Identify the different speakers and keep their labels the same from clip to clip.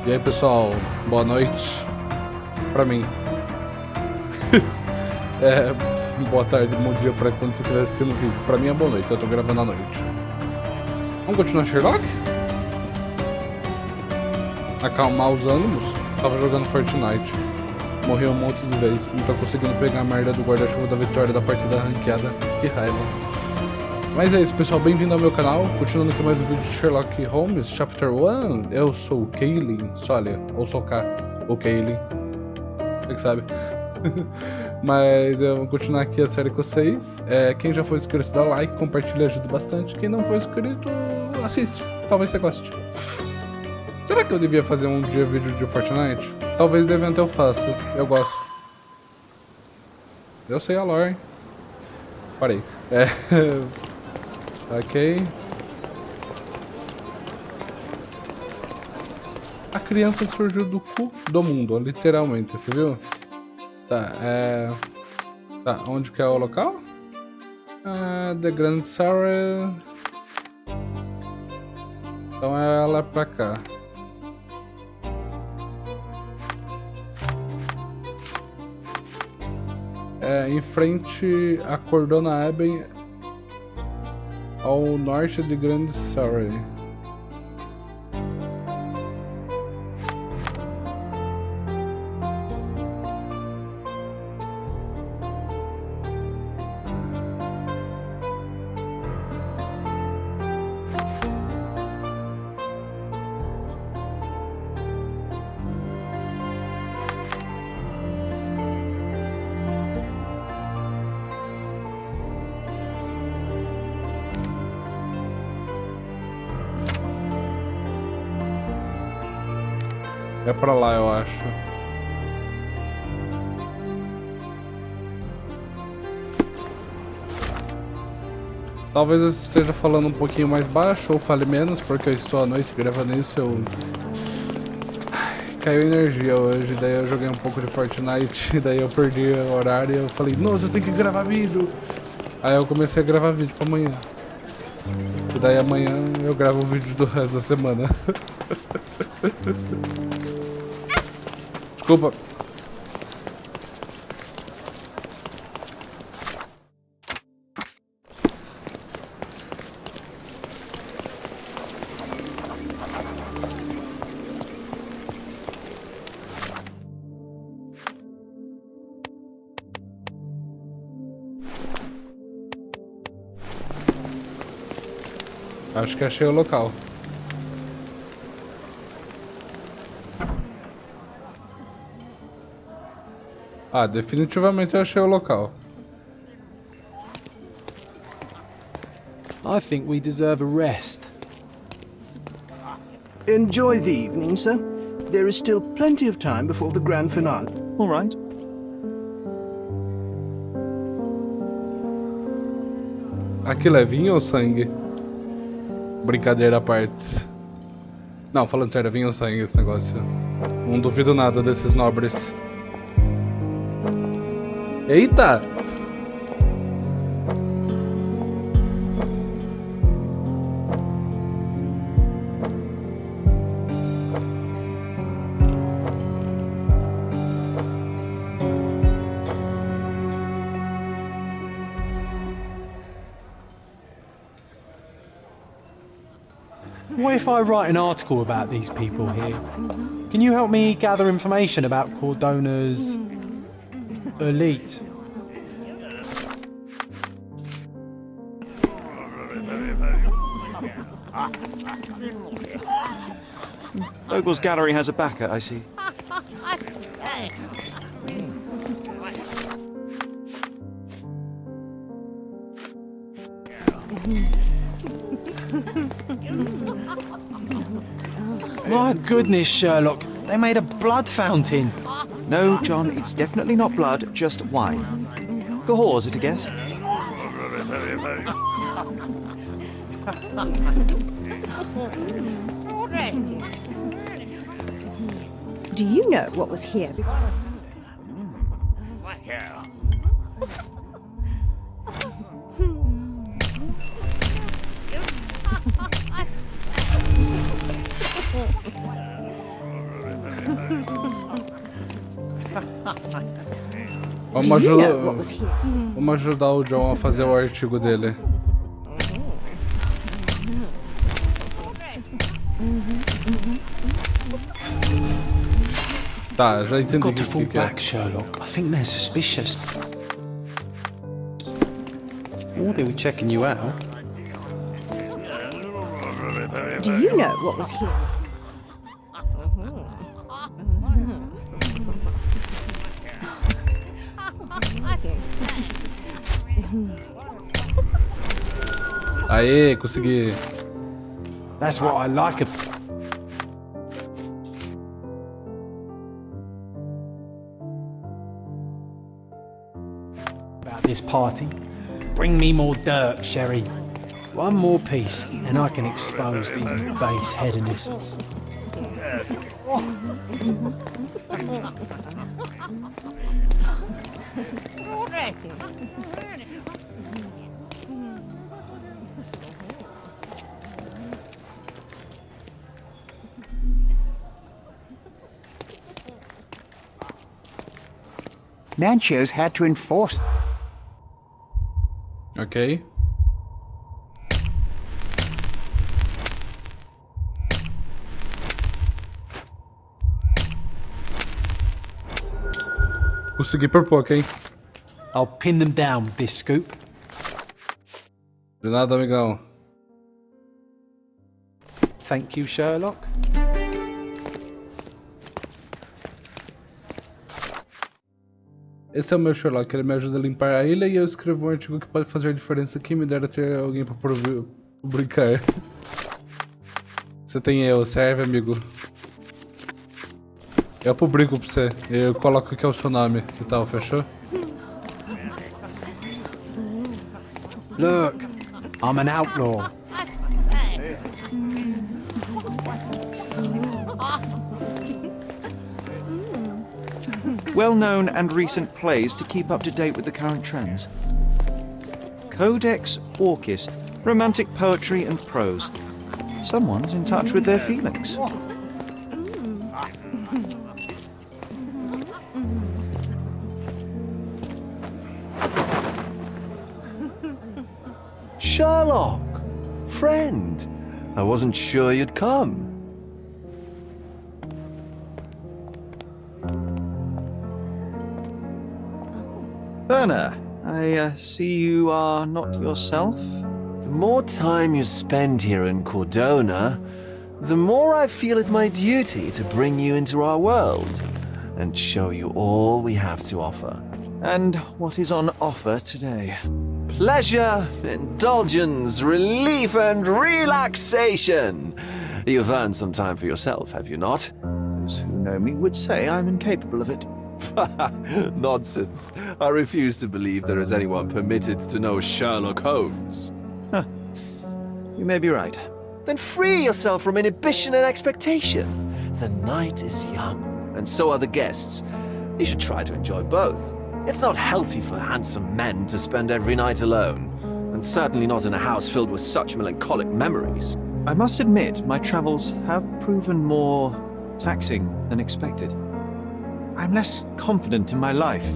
Speaker 1: E aí pessoal, boa noite pra mim. Boa tarde, bom dia pra quando você estiver assistindo o vídeo. Pra mim é boa noite, eu tô gravando à noite. Vamos continuar Sherlock? Acalmar os ânimos? Tava jogando Fortnite. Morri um monte de vezes, não tô conseguindo pegar a merda do guarda-chuva da vitória da partida ranqueada. Que raiva. Mas é isso pessoal, bem-vindo ao meu canal. Continuando aqui mais um vídeo de Sherlock Holmes, Chapter 1. Eu sou o Kaylin, olha, ou sou o K, ou Kaylin. Você que sabe. Mas eu vou continuar aqui a série com vocês. Quem já foi inscrito dá like, compartilha, ajuda bastante. Quem não foi inscrito, assiste, talvez você goste. Será que eu devia fazer um dia vídeo de Fortnite? Talvez de evento eu faça, eu gosto. Eu sei a lore, hein? Parei. Ok. A criança surgiu do cu do mundo, literalmente, você viu? Tá, Tá, onde que é o local? The Grand Sarah. Então ela é pra cá. Em frente a Cordona Eben, ao norte de Grand Surrey. É pra lá, eu acho. Talvez eu esteja falando um pouquinho mais baixo ou fale menos, porque eu estou à noite gravando isso. Caiu energia hoje, daí eu joguei um pouco de Fortnite, daí eu perdi o horário e eu falei, nossa, eu tenho que gravar vídeo. Aí eu comecei a gravar vídeo pra amanhã. E daí amanhã eu gravo o vídeo do resto da semana. Desculpa. Acho que achei o local. Definitivamente eu achei o local.
Speaker 2: I think we deserve a rest.
Speaker 3: Enjoy the evening, sir. There is still plenty of time before the grand finale.
Speaker 4: All right.
Speaker 1: Aquilo é vinho ou sangue? Brincadeira à parte. Não, falando sério, é vinho ou sangue esse negócio? Não duvido nada desses nobres. Eita!
Speaker 2: What if I write an article about these people here? Can you help me gather information about Cordona's elite?
Speaker 4: Ogle's gallery has a backer, I see.
Speaker 2: My goodness, Sherlock, they made a blood fountain.
Speaker 4: No, John, it's definitely not blood, just wine. Cahors at a guess.
Speaker 5: Do you know what was here before?
Speaker 1: Vamos,
Speaker 5: Do you know what was here?
Speaker 1: vamos ajudar o John a fazer o artigo dele. Tá, já entendi
Speaker 2: Got
Speaker 1: o
Speaker 2: to fall
Speaker 1: que é.
Speaker 2: back, Sherlock. I think they're suspicious. Or they were checking you out.
Speaker 5: Do you know what was here?
Speaker 1: Aê, consegui.
Speaker 2: That's what I like about this party. Bring me more dirt, Sherry. One more piece, and I can expose these base hedonists.
Speaker 4: Manchos had to enforce.
Speaker 1: Ok. Consegui por pouco, hein?
Speaker 2: I'll pin them down with this scoop.
Speaker 1: De nada, amigão.
Speaker 2: Thank you, Sherlock.
Speaker 1: Esse é o meu Sherlock, ele me ajuda a limpar a ilha e eu escrevo um artigo que pode fazer diferença. Quem me dera ter alguém pra publicar. Você tem eu, serve, amigo. Eu publico pra você, eu coloco que é o seu nome e tal, fechou?
Speaker 2: Look, I'm an outlaw.
Speaker 4: Well-known and recent plays to keep up to date with the current trends. Codex Orchis, romantic poetry and prose. Someone's in touch with their feelings.
Speaker 6: Sherlock! Friend! I wasn't sure you'd come.
Speaker 4: Werner, I see you are not yourself.
Speaker 6: The more time you spend here in Cordona, the more I feel it my duty to bring you into our world and show you all we have to offer.
Speaker 4: And what is on offer today?
Speaker 6: Pleasure, indulgence, relief, and relaxation. You've earned some time for yourself, have you not?
Speaker 4: Those who know me would say I'm incapable of it.
Speaker 6: Nonsense. I refuse to believe there is anyone permitted to know Sherlock Holmes.
Speaker 4: You may be right.
Speaker 6: Then free yourself from inhibition and expectation. The night is young, and so are the guests. You should try to enjoy both. It's not healthy for handsome men to spend every night alone, and certainly not in a house filled with such melancholic memories.
Speaker 4: I must admit, my travels have proven more taxing than expected. I'm less confident in my life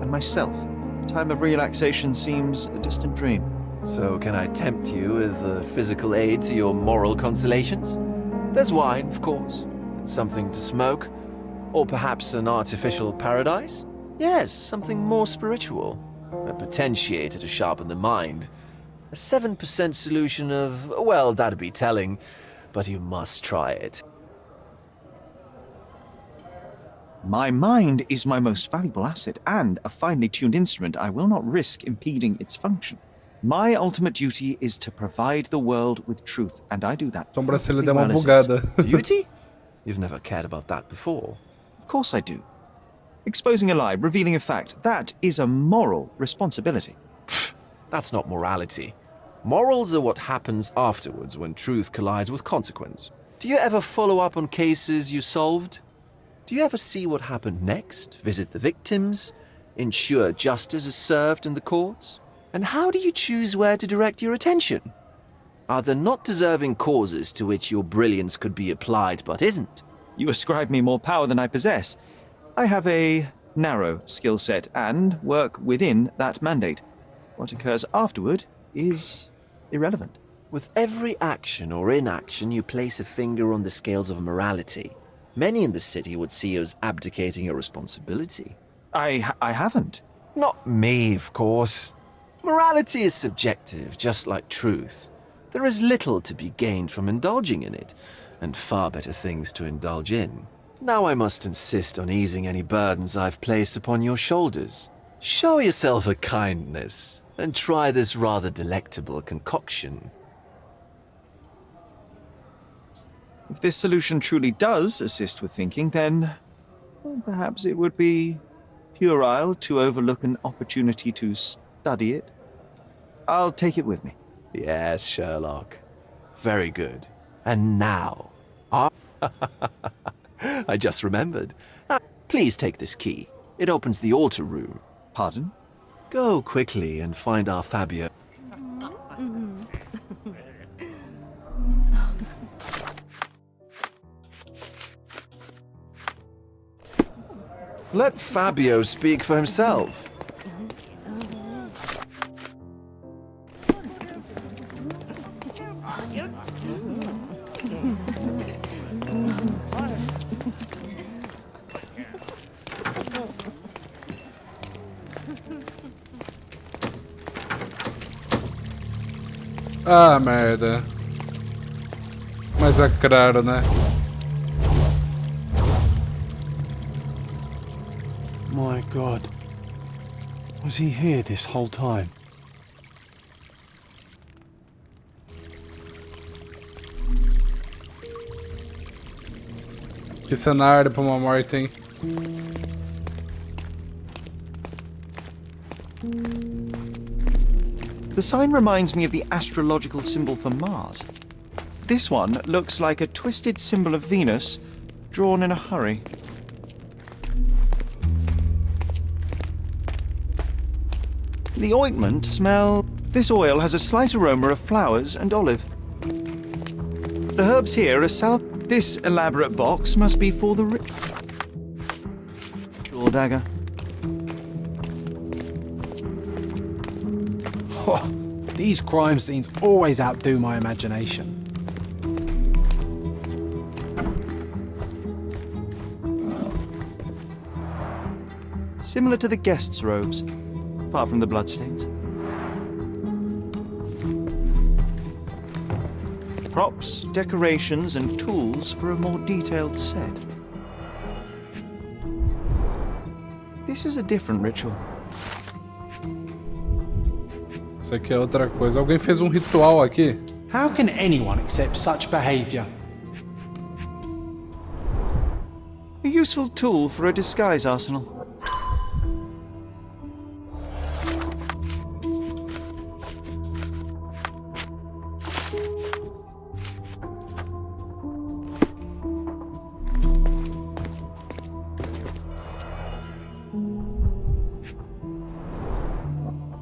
Speaker 4: and myself. A time of relaxation seems a distant dream.
Speaker 6: So can I tempt you with a physical aid to your moral consolations? There's wine, of course, and something to smoke, or perhaps an artificial paradise? Yes, something more spiritual, a potentiator to sharpen the mind. A 7% solution of, well, that'd be telling, but you must try it.
Speaker 4: My mind is my most valuable asset, and a finely tuned instrument I will not risk impeding its function. My ultimate duty is to provide the world with truth, and I do that.
Speaker 1: Sobrancelha deu uma
Speaker 4: Well, it is.
Speaker 1: bugada.
Speaker 6: Beauty? You've never cared about that before.
Speaker 4: Of course I do. Exposing a lie, revealing a fact, that is a moral responsibility.
Speaker 6: That's not morality. Morals are what happens afterwards when truth collides with consequence. Do you ever follow up on cases you solved? Do you ever see what happened next, visit the victims, ensure justice is served in the courts? And how do you choose where to direct your attention? Are there not deserving causes to which your brilliance could be applied but isn't?
Speaker 4: You ascribe me more power than I possess. I have a narrow skill set and work within that mandate. What occurs afterward is irrelevant.
Speaker 6: With every action or inaction, you place a finger on the scales of morality. Many in the city would see you as abdicating your responsibility.
Speaker 4: I haven't.
Speaker 6: Not me, of course. Morality is subjective, just like truth. There is little to be gained from indulging in it, and far better things to indulge in. Now I must insist on easing any burdens I've placed upon your shoulders. Show yourself a kindness, and try this rather delectable concoction.
Speaker 4: If this solution truly does assist with thinking, then well, perhaps it would be puerile to overlook an opportunity to study it. I'll take it with me.
Speaker 6: Yes, Sherlock. Very good. And now, I just remembered. Please take this key. It opens the altar room.
Speaker 4: Pardon?
Speaker 6: Go quickly and find our Fabio. Let Fabio speak for himself.
Speaker 1: Ah, merda. Mas é claro, né?
Speaker 2: My God. Was he here this whole time?
Speaker 1: Que cenário pra uma morte, hein?
Speaker 4: The sign reminds me of the astrological symbol for Mars. This one looks like a twisted symbol of Venus, drawn in a hurry. The ointment smell... This oil has a slight aroma of flowers and olive. The herbs here are south... This elaborate box must be for the ritual dagger.
Speaker 2: Oh, these crime scenes always outdo my imagination.
Speaker 4: Similar to the guests' robes, apart from the bloodstains. Props, decorations, and tools for a more detailed set. This is a different ritual.
Speaker 1: Isso aqui é outra coisa. Alguém fez um ritual aqui?
Speaker 2: How can anyone accept such behavior?
Speaker 4: A useful tool for a disguise arsenal.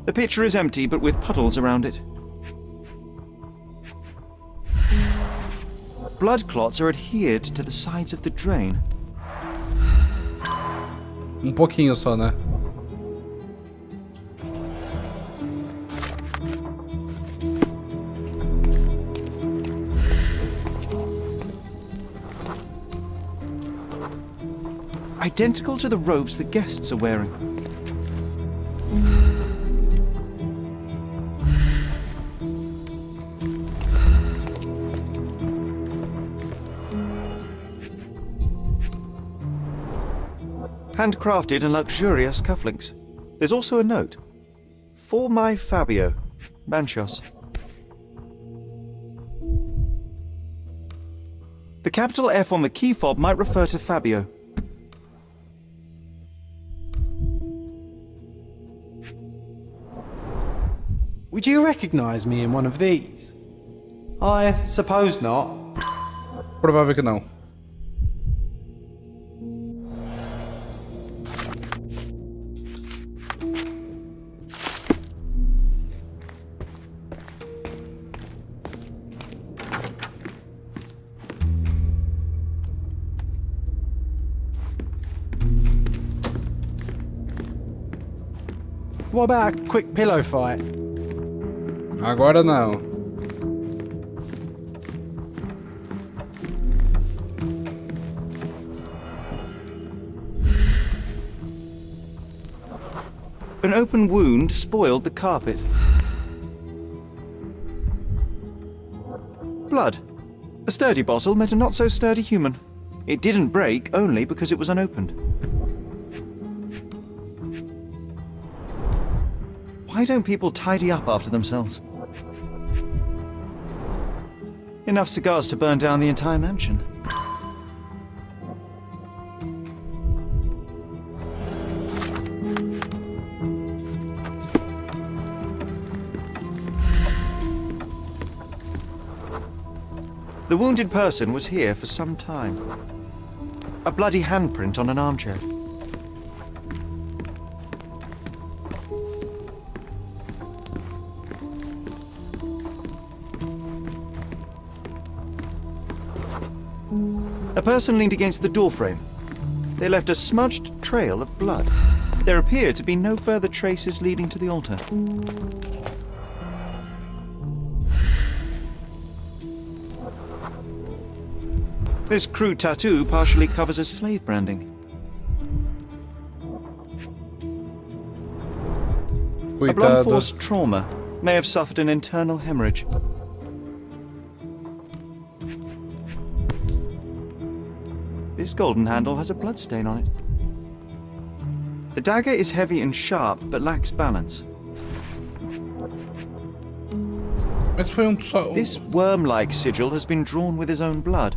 Speaker 4: The pitcher is empty, but with puddles around it. Blood clots are adhered to the sides of the drain.
Speaker 1: Pouquinho só, né?
Speaker 4: Identical to the robes the guests are wearing. Handcrafted and luxurious cufflinks. There's also a note. For my Fabio, Manchos. The capital F on the key fob might refer to Fabio.
Speaker 2: Would you recognize me in one of these? I suppose not.
Speaker 1: Provável que não.
Speaker 2: What about a quick pillow fight?
Speaker 1: Agora não.
Speaker 4: An open wound spoiled the carpet. Blood. A sturdy bottle met a not-so-sturdy human. It didn't break only because it was unopened. Why don't people tidy up after themselves? Enough cigars to burn down the entire mansion. The wounded person was here for some time. A bloody handprint on an armchair. A person leaned against the doorframe. They left a smudged trail of blood. There appeared to be no further traces leading to the altar. This crude tattoo partially covers a slave branding. A blunt force trauma may have suffered an internal hemorrhage. This golden handle has a bloodstain on it. The dagger is heavy and sharp, but lacks balance.
Speaker 1: Mas foi só.
Speaker 4: This worm-like sigil has been drawn with his own blood.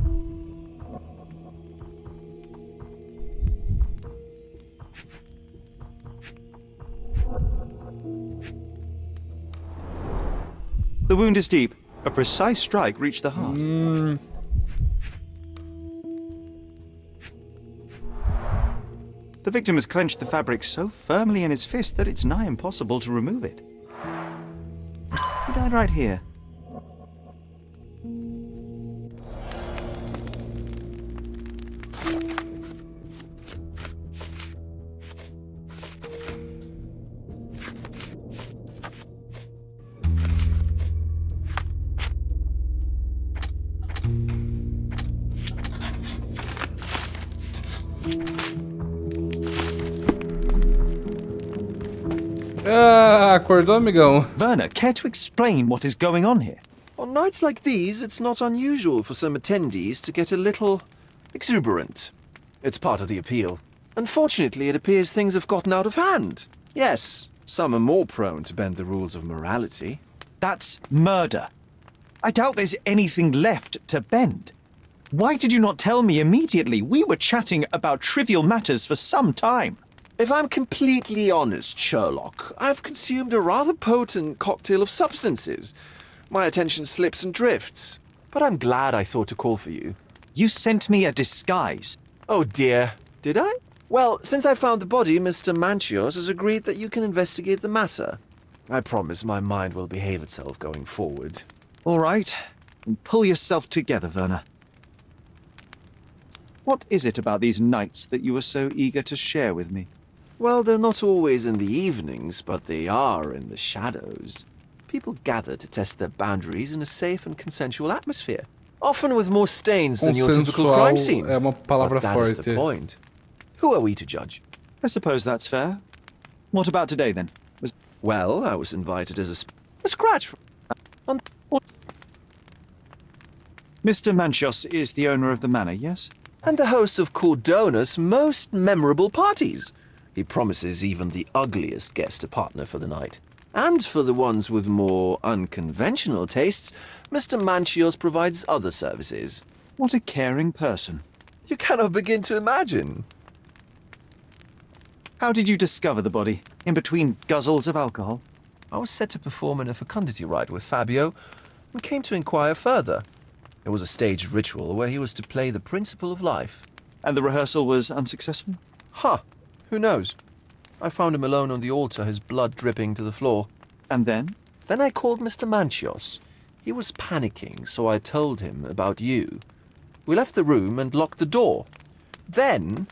Speaker 4: The wound is deep. A precise strike reached the heart. The victim has clenched the fabric so firmly in his fist that it's nigh impossible to remove it. He died right here.
Speaker 1: Ah, acordou, amigão?
Speaker 4: Werner, care to explain what is going on here?
Speaker 6: On nights like these, it's not unusual for some attendees to get a little exuberant. It's part of the appeal. Unfortunately, it appears things have gotten out of hand. Yes, some are more prone to bend the rules of morality.
Speaker 4: That's murder. I doubt there's anything left to bend. Why did you not tell me immediately? We were chatting about trivial matters for some time.
Speaker 6: If I'm completely honest, Sherlock, I've consumed a rather potent cocktail of substances. My attention slips and drifts. But I'm glad I thought to call for you.
Speaker 4: You sent me a disguise.
Speaker 6: Oh dear, did I? Well, since I found the body, Mr. Manchios has agreed that you can investigate the matter. I promise my mind will behave itself going forward.
Speaker 4: All right. Pull yourself together, Werner. What is it about these nights that you were so eager to share with me?
Speaker 6: Well, they're not always in the evenings, but they are in the shadows. People gather to test their boundaries in a safe and consensual atmosphere, often with more stains than your typical crime scene.
Speaker 1: É uma palavra
Speaker 6: But that is the
Speaker 1: forte.
Speaker 6: point. Who are we to judge?
Speaker 4: I suppose that's fair. What about today, then?
Speaker 6: Well, I was invited as a scratch.
Speaker 4: Mr. Manchios is the owner of the manor, yes?
Speaker 6: And the host of Cordona's most memorable parties. He promises even the ugliest guest a partner for the night. And for the ones with more unconventional tastes, Mr. Manchios provides other services.
Speaker 4: What a caring person.
Speaker 6: You cannot begin to imagine.
Speaker 4: How did you discover the body? In between guzzles of alcohol?
Speaker 6: I was set to perform in a fecundity rite with Fabio and came to inquire further. It was a staged ritual where he was to play the principle of life.
Speaker 4: And the rehearsal was unsuccessful?
Speaker 6: Huh. Who knows? I found him alone on the altar, his blood dripping to the floor.
Speaker 4: And then?
Speaker 6: Then I called Mr. Manchios. He was panicking, so I told him about you. We left the room and locked the door. Then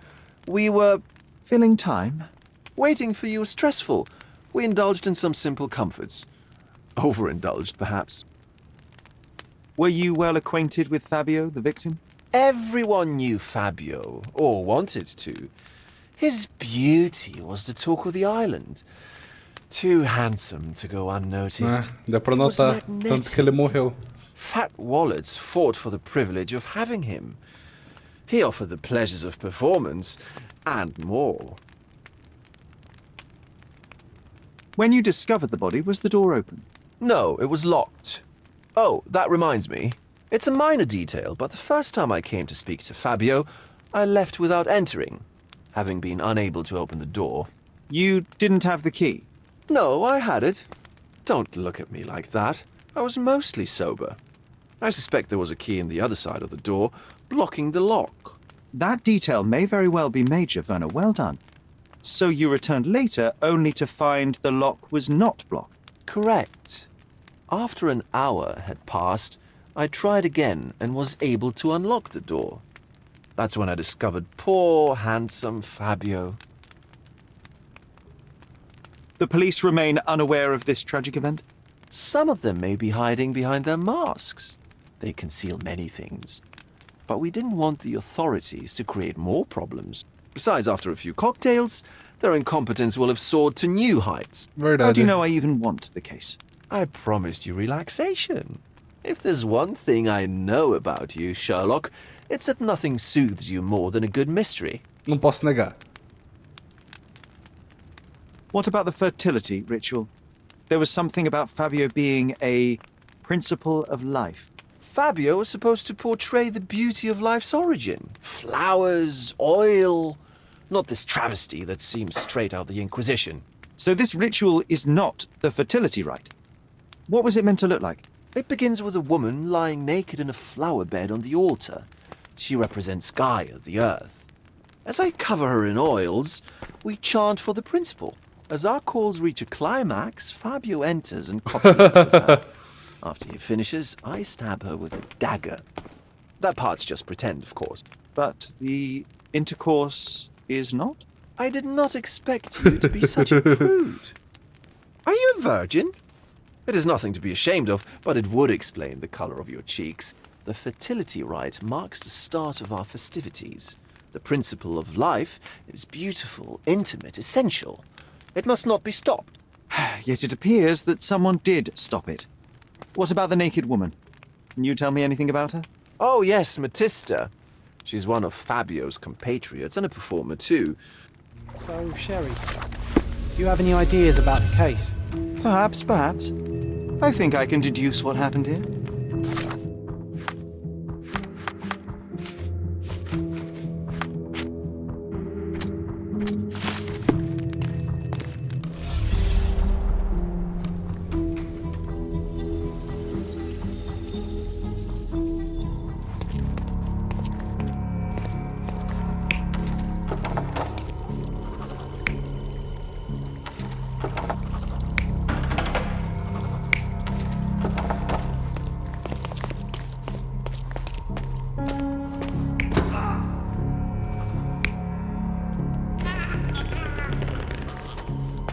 Speaker 6: we were...
Speaker 4: Filling time?
Speaker 6: Waiting for you was stressful. We indulged in some simple comforts. Overindulged, perhaps.
Speaker 4: Were you well acquainted with Fabio, the victim?
Speaker 6: Everyone knew Fabio, or wanted to. His beauty was the talk of the island. Too handsome to go unnoticed.
Speaker 1: Deu pra
Speaker 6: He was
Speaker 1: notar, tanto que ele morreu.
Speaker 6: Fat wallets fought for the privilege of having him. He offered the pleasures of performance, and more.
Speaker 4: When you discovered the body, was the door open?
Speaker 6: No, it was locked. Oh, that reminds me. It's a minor detail, but the first time I came to speak to Fabio, I left without entering, having been unable to open the door.
Speaker 4: You didn't have the key?
Speaker 6: No, I had it. Don't look at me like that. I was mostly sober. I suspect there was a key in the other side of the door, blocking the lock.
Speaker 4: That detail may very well be major, Werner. Well done. So you returned later only to find the lock was not blocked?
Speaker 6: Correct. After an hour had passed, I tried again and was able to unlock the door. That's when I discovered poor, handsome Fabio.
Speaker 4: The police remain unaware of this tragic event?
Speaker 6: Some of them may be hiding behind their masks. They conceal many things. But we didn't want the authorities to create more problems. Besides, after a few cocktails, their incompetence will have soared to new heights.
Speaker 1: Verdade.
Speaker 4: How do you know I even want the case?
Speaker 6: I promised you relaxation. If there's one thing I know about you, Sherlock, it's that nothing soothes you more than a good mystery.
Speaker 1: Não posso negar.
Speaker 4: What about the fertility ritual? There was something about Fabio being a principle of life.
Speaker 6: Fabio was supposed to portray the beauty of life's origin. Flowers, oil. Not this travesty that seems straight out the Inquisition.
Speaker 4: So this ritual is not the fertility rite. What was it meant to look like?
Speaker 6: It begins with a woman lying naked in a flower bed on the altar. She represents Gaia, the earth. As I cover her in oils, we chant for the principle. As our calls reach a climax, Fabio enters and copulates with her. After he finishes, I stab her with a dagger. That part's just pretend, of course.
Speaker 4: But the intercourse is not?
Speaker 6: I did not expect you to be such a prude. Are you a virgin? It is nothing to be ashamed of, but it would explain the color of your cheeks. The fertility rite marks the start of our festivities. The principle of life is beautiful, intimate, essential. It must not be stopped.
Speaker 4: Yet it appears that someone did stop it. What about the naked woman? Can you tell me anything about her?
Speaker 6: Oh yes, Matista. She's one of Fabio's compatriots and a performer too.
Speaker 2: So, Sherry, do you have any ideas about the case?
Speaker 4: Perhaps. I think I can deduce what happened here.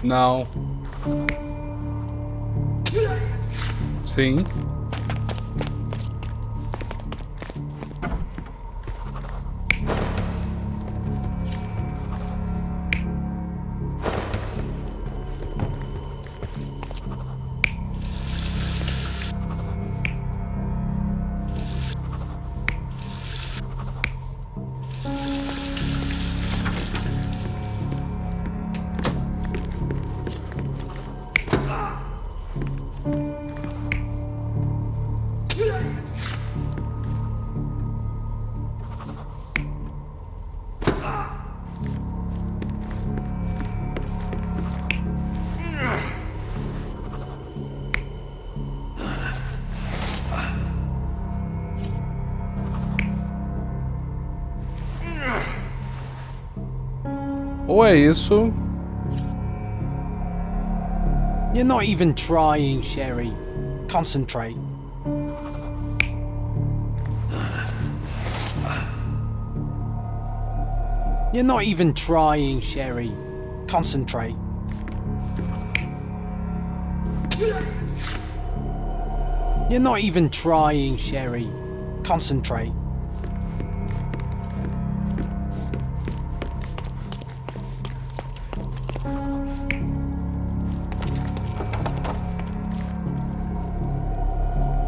Speaker 1: Não. Sim. Ou é isso?
Speaker 2: You're not even trying, Sherry. Concentrate. You're not even trying, Sherry. Concentrate. You're not even trying, Sherry. Concentrate.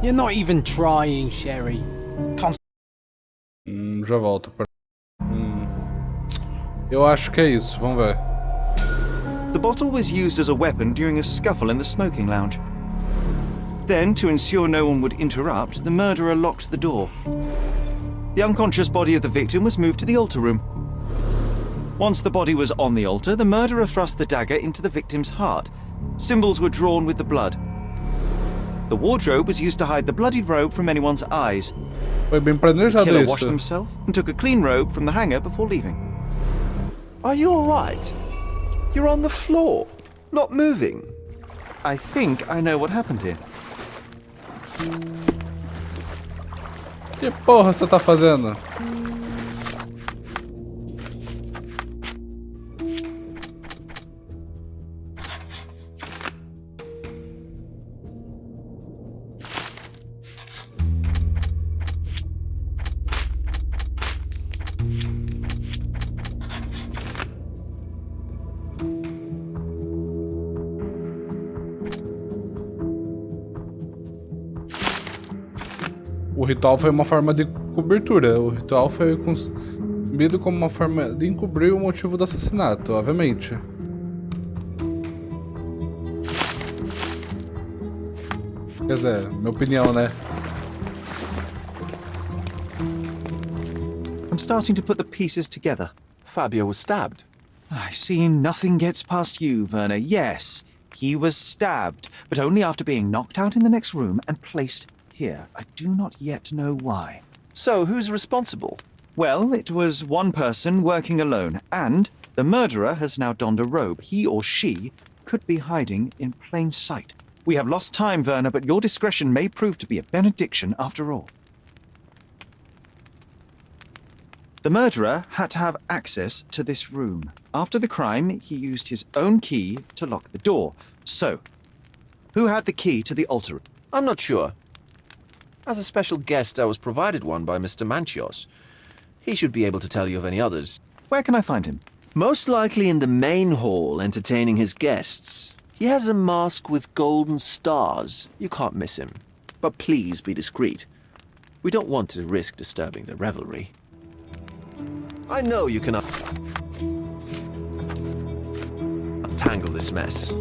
Speaker 2: You're not even trying, Sherry.
Speaker 1: Já volto. Eu acho que é isso, vamos ver.
Speaker 4: The bottle was used as a weapon during a scuffle in the smoking lounge. Then, to ensure no one would interrupt, the murderer locked the door. The unconscious body of the victim was moved to the altar room. Once the body was on the altar, the murderer thrust the dagger into the victim's heart. Symbols were drawn with the blood. The wardrobe was used to hide the bloodied robe from anyone's eyes.
Speaker 1: Foi bem
Speaker 4: The
Speaker 1: planejado
Speaker 4: killer washed
Speaker 1: isso.
Speaker 4: himself and took a clean robe from the hanger before leaving.
Speaker 6: Are you alright? You're on the floor, not moving.
Speaker 4: I think I know what happened here.
Speaker 1: Que porra você tá fazendo? O ritual foi uma forma de cobertura. O ritual foi concebido como uma forma de encobrir o motivo do assassinato, obviamente. Quer dizer, minha opinião, né?
Speaker 4: I'm starting to put the pieces together.
Speaker 6: Fabio was stabbed.
Speaker 4: I see nothing gets past you, Werner. Yes, he was stabbed, but only after being knocked out in the next room and placed here. I do not yet know why.
Speaker 6: So, who's responsible?
Speaker 4: Well, it was one person working alone, and the murderer has now donned a robe. He or she could be hiding in plain sight. We have lost time, Werner, but your discretion may prove to be a benediction after all. The murderer had to have access to this room. After the crime, he used his own key to lock the door. So, who had the key to the altar?
Speaker 6: I'm not sure. As a special guest, I was provided one by Mr. Manchios. He should be able to tell you of any others.
Speaker 4: Where can I find him?
Speaker 6: Most likely in the main hall, entertaining his guests. He has a mask with golden stars. You can't miss him. But please be discreet. We don't want to risk disturbing the revelry. I know you can untangle this mess.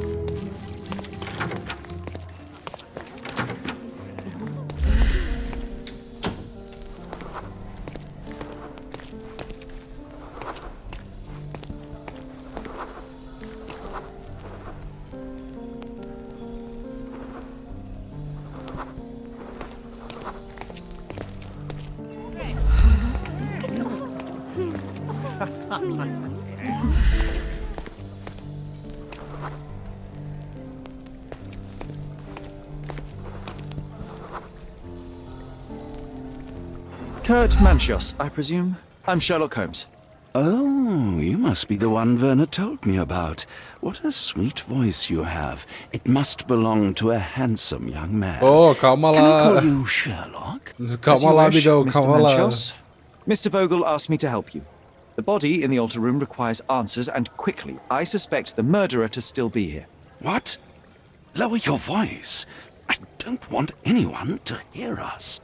Speaker 4: Kurt Manchios, I presume. I'm Sherlock Holmes.
Speaker 7: Oh, you must be the one Werner told me about. What a sweet voice you have. It must belong to a handsome young man.
Speaker 1: Oh, calma
Speaker 7: Can I
Speaker 1: lá.
Speaker 7: call you Sherlock?
Speaker 4: As
Speaker 1: Calma
Speaker 4: you
Speaker 1: lá,
Speaker 4: wish,
Speaker 1: amigão,
Speaker 4: Mr.
Speaker 1: calma lá.
Speaker 4: Manchios. Mr. Vogel asked me to help you. The body in the altar room requires answers, and quickly. I suspect the murderer to still be here.
Speaker 7: What? Lower your voice. I don't want anyone to hear us.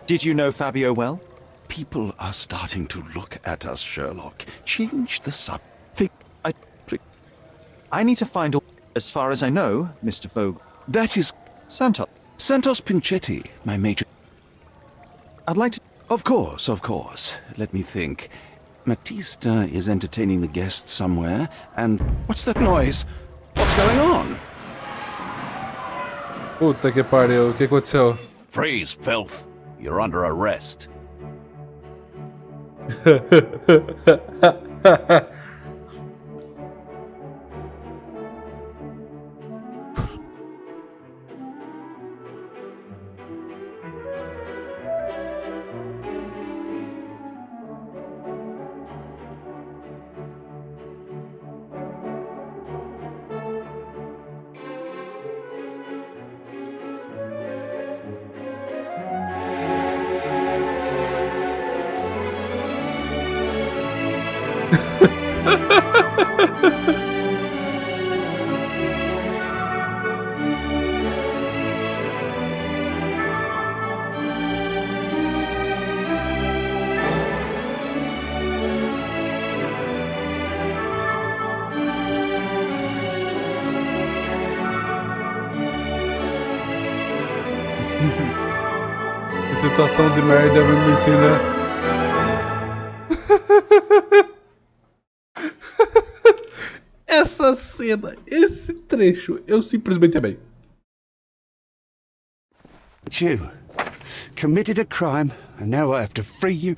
Speaker 4: Did you know Fabio well?
Speaker 7: People are starting to look at us, Sherlock. Change the subject.
Speaker 4: I need to find all. As far as I know, Mr. Vogel.
Speaker 7: That is
Speaker 4: Santos.
Speaker 7: Santos Pinchetti, my major.
Speaker 4: I'd like to.
Speaker 7: Of course, of course. Let me think. Matista is entertaining the guests somewhere, and what's that noise? What's going on?
Speaker 1: Puta que pariu, o que aconteceu?
Speaker 7: Freeze, filth. You're under arrest.
Speaker 1: Que situação de merda, muito, né? Essa cena, esse trecho, eu simplesmente amei.
Speaker 8: You committed a crime, and now I have to free you,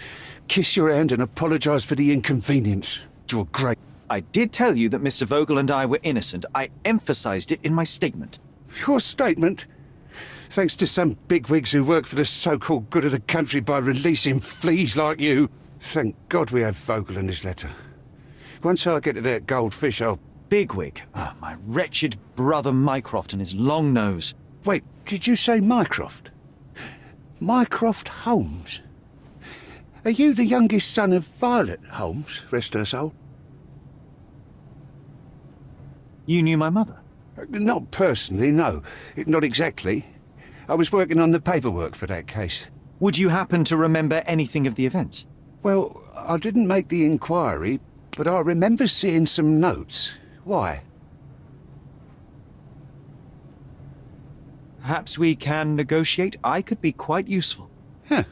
Speaker 8: kiss your hand, and apologize for the inconvenience. You're great.
Speaker 4: I did tell you that Mr. Vogel and I were innocent. I emphasized it in my statement.
Speaker 8: Your statement? Thanks to some bigwigs who work for the so-called good of the country by releasing fleas like you. Thank God we have Vogel in this letter. Once I get to that goldfish, I'll...
Speaker 4: Bigwig? Ah, my wretched brother Mycroft and his long nose.
Speaker 8: Wait, did you say Mycroft? Mycroft Holmes? Are you the youngest son of Violet Holmes, rest her soul?
Speaker 4: You knew my mother?
Speaker 8: Not personally, no. Not exactly. I was working on the paperwork for that case.
Speaker 4: Would you happen to remember anything of the events?
Speaker 8: Well, I didn't make the inquiry, but I remember seeing some notes. Why?
Speaker 4: Perhaps we can negotiate. I could be quite useful.
Speaker 8: Huh.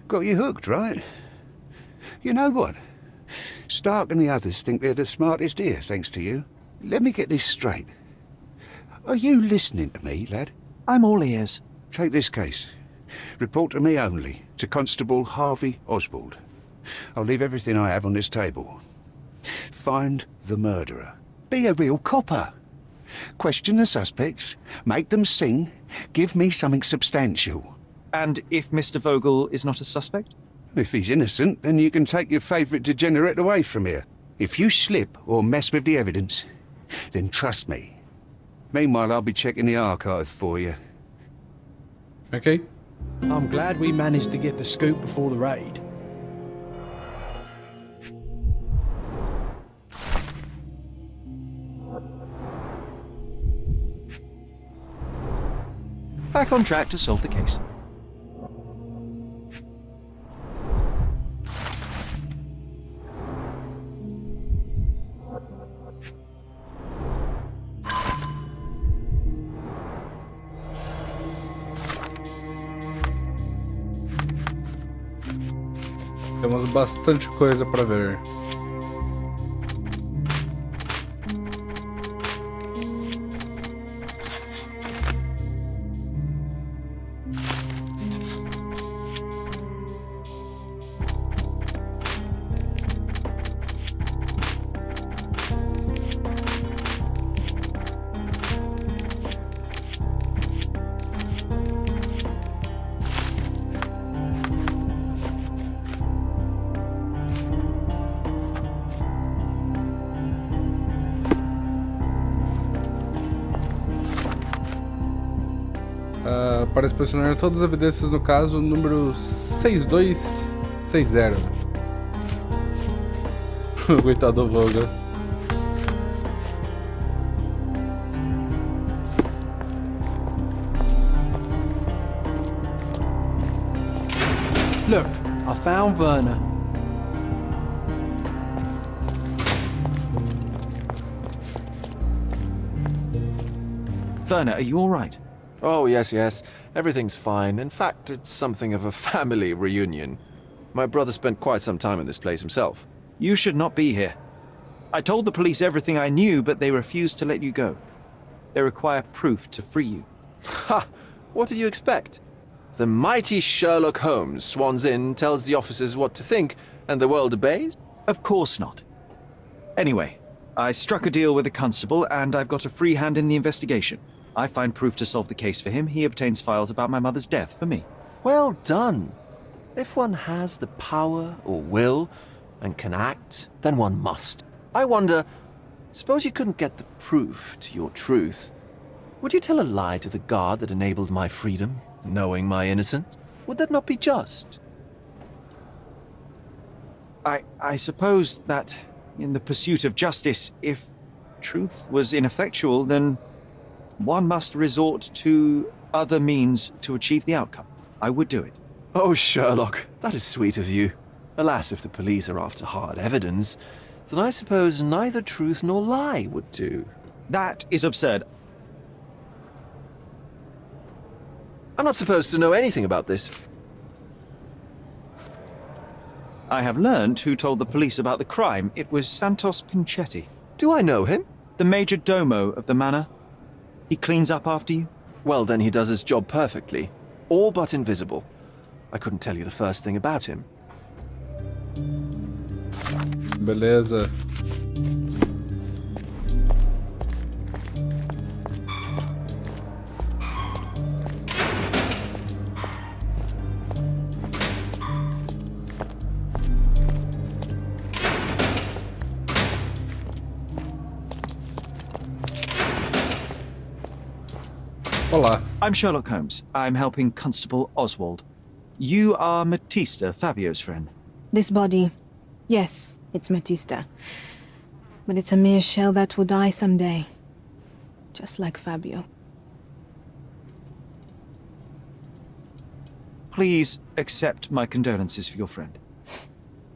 Speaker 8: Got you hooked, right? You know what? Stark and the others think they're the smartest here, thanks to you. Let me get this straight. Are you listening to me, lad?
Speaker 4: I'm all ears.
Speaker 8: Take this case. Report to me only, to Constable Harvey Oswald. I'll leave everything I have on this table. Find the murderer. Be a real copper. Question the suspects, make them sing, give me something substantial.
Speaker 4: And if Mr. Vogel is not a suspect?
Speaker 8: If he's innocent, then you can take your favourite degenerate away from here. If you slip or mess with the evidence, then trust me. Meanwhile, I'll be checking the archive for you.
Speaker 1: Ok?
Speaker 2: I'm glad we managed to get the scoop before the raid.
Speaker 4: Back on track to solve the case.
Speaker 1: Temos bastante coisa para ver. Para inspecionar todas as evidências no caso número 6260. Coitado do Vogel.
Speaker 2: Look, I found Werner.
Speaker 4: Werner, are you all right?
Speaker 6: Oh, yes. Everything's fine. In fact, it's something of a family reunion. My brother spent quite some time in this place himself.
Speaker 4: You should not be here. I told the police everything I knew, but they refused to let you go. They require proof to free you.
Speaker 6: Ha! What did you expect? The mighty Sherlock Holmes swans in, tells the officers what to think, and the world obeys?
Speaker 4: Of course not. Anyway, I struck a deal with the constable, and I've got a free hand in the investigation. I find proof to solve the case for him. He obtains files about my mother's death for me.
Speaker 6: Well done. If one has the power or will and can act, then one must. I wonder, suppose you couldn't get the proof to your truth. Would you tell a lie to the guard that enabled my freedom, knowing my innocence? Would that not be just?
Speaker 4: I suppose that In the pursuit of justice, if truth was ineffectual, then one must resort to other means to achieve the outcome. I would do it.
Speaker 6: Oh, Sherlock, that is sweet of you. Alas, if the police are after hard evidence, then I suppose neither truth nor lie would do.
Speaker 4: That is absurd.
Speaker 6: I'm not supposed to know anything about this.
Speaker 4: I have learned who told the police about the crime. It was Santos Pinchetti,
Speaker 6: Do I know him?
Speaker 4: the major domo of the manor. He cleans up after you.
Speaker 6: Well, then he does his job perfectly. All but invisible. I couldn't tell you the first thing about him.
Speaker 1: Beleza. Olá.
Speaker 4: I'm Sherlock Holmes. I'm helping Constable Oswald. You are Matista, Fabio's friend.
Speaker 5: This body, yes, it's Matista. But it's a mere shell that will die someday. Just like Fabio.
Speaker 4: Please accept my condolences for your friend.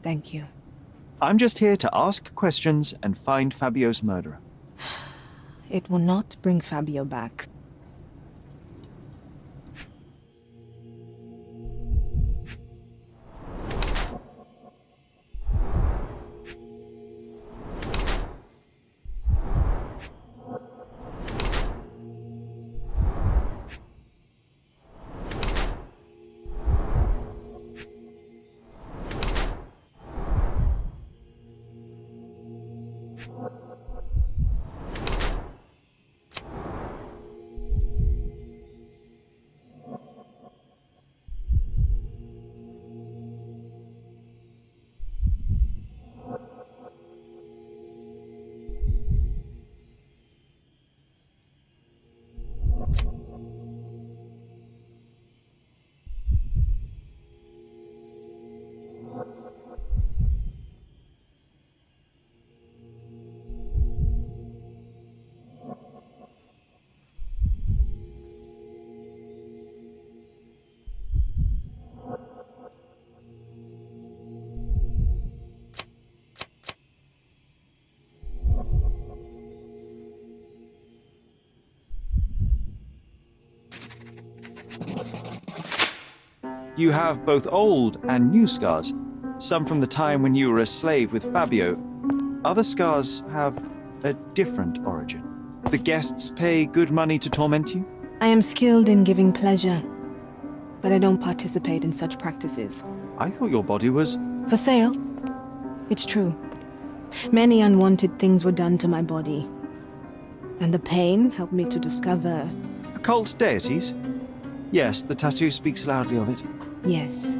Speaker 5: Thank you.
Speaker 4: I'm just here to ask questions and find Fabio's murderer.
Speaker 5: It will not bring Fabio back.
Speaker 4: You have both old and new scars. Some from the time when you were a slave with Fabio. Other scars have a different origin. The guests pay good money to torment you?
Speaker 5: I am skilled in giving pleasure, but I don't participate in such practices.
Speaker 4: I thought your body was...
Speaker 5: For sale? It's true. Many unwanted things were done to my body. And the pain helped me to discover...
Speaker 4: Occult deities? Yes, the tattoo speaks loudly of it.
Speaker 5: Yes.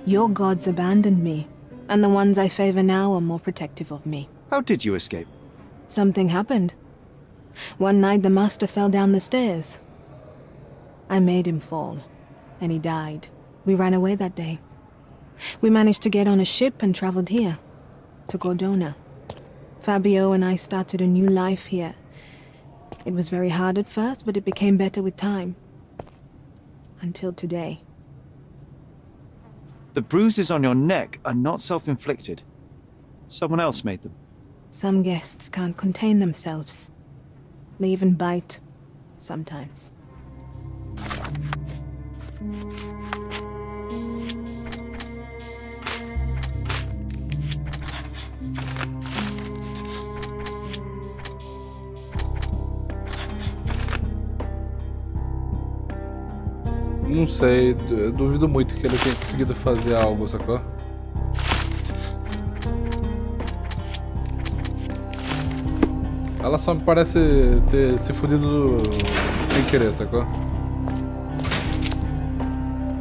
Speaker 5: Your gods abandoned me, and the ones I favor now are more protective of me.
Speaker 4: How did you escape?
Speaker 5: Something happened. One night the master fell down the stairs. I made him fall, and he died. We ran away that day. We managed to get on a ship and traveled here, to Cordona. Fabio and I started a new life here. It was very hard at first, but it became better with time. Until today.
Speaker 4: The bruises on your neck are not self-inflicted. Someone else made them.
Speaker 5: Some guests can't contain themselves. They even bite, sometimes.
Speaker 1: Não sei, duvido muito que ele tenha conseguido fazer algo, sacou? Ela só me parece ter se fudido sem querer, sacou?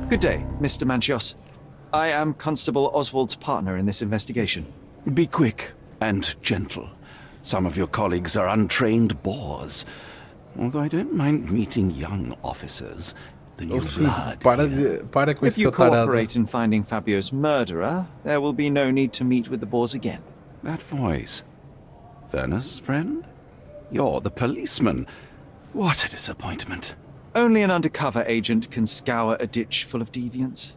Speaker 4: Good day, Mr. Manchios. I am Constable Oswald's partner in this investigation.
Speaker 7: Be quick and gentle. Some of your colleagues are untrained boors. Although I don't mind meeting young officers. The new blood.
Speaker 1: Para com
Speaker 4: If
Speaker 1: esse
Speaker 4: you
Speaker 1: seu tarado.
Speaker 4: cooperate in finding Fabio's murderer, there will be no need to meet with the boars again.
Speaker 7: That voice. Werner's friend? You're the policeman. What a disappointment.
Speaker 4: Only an undercover agent can scour a ditch full of deviants.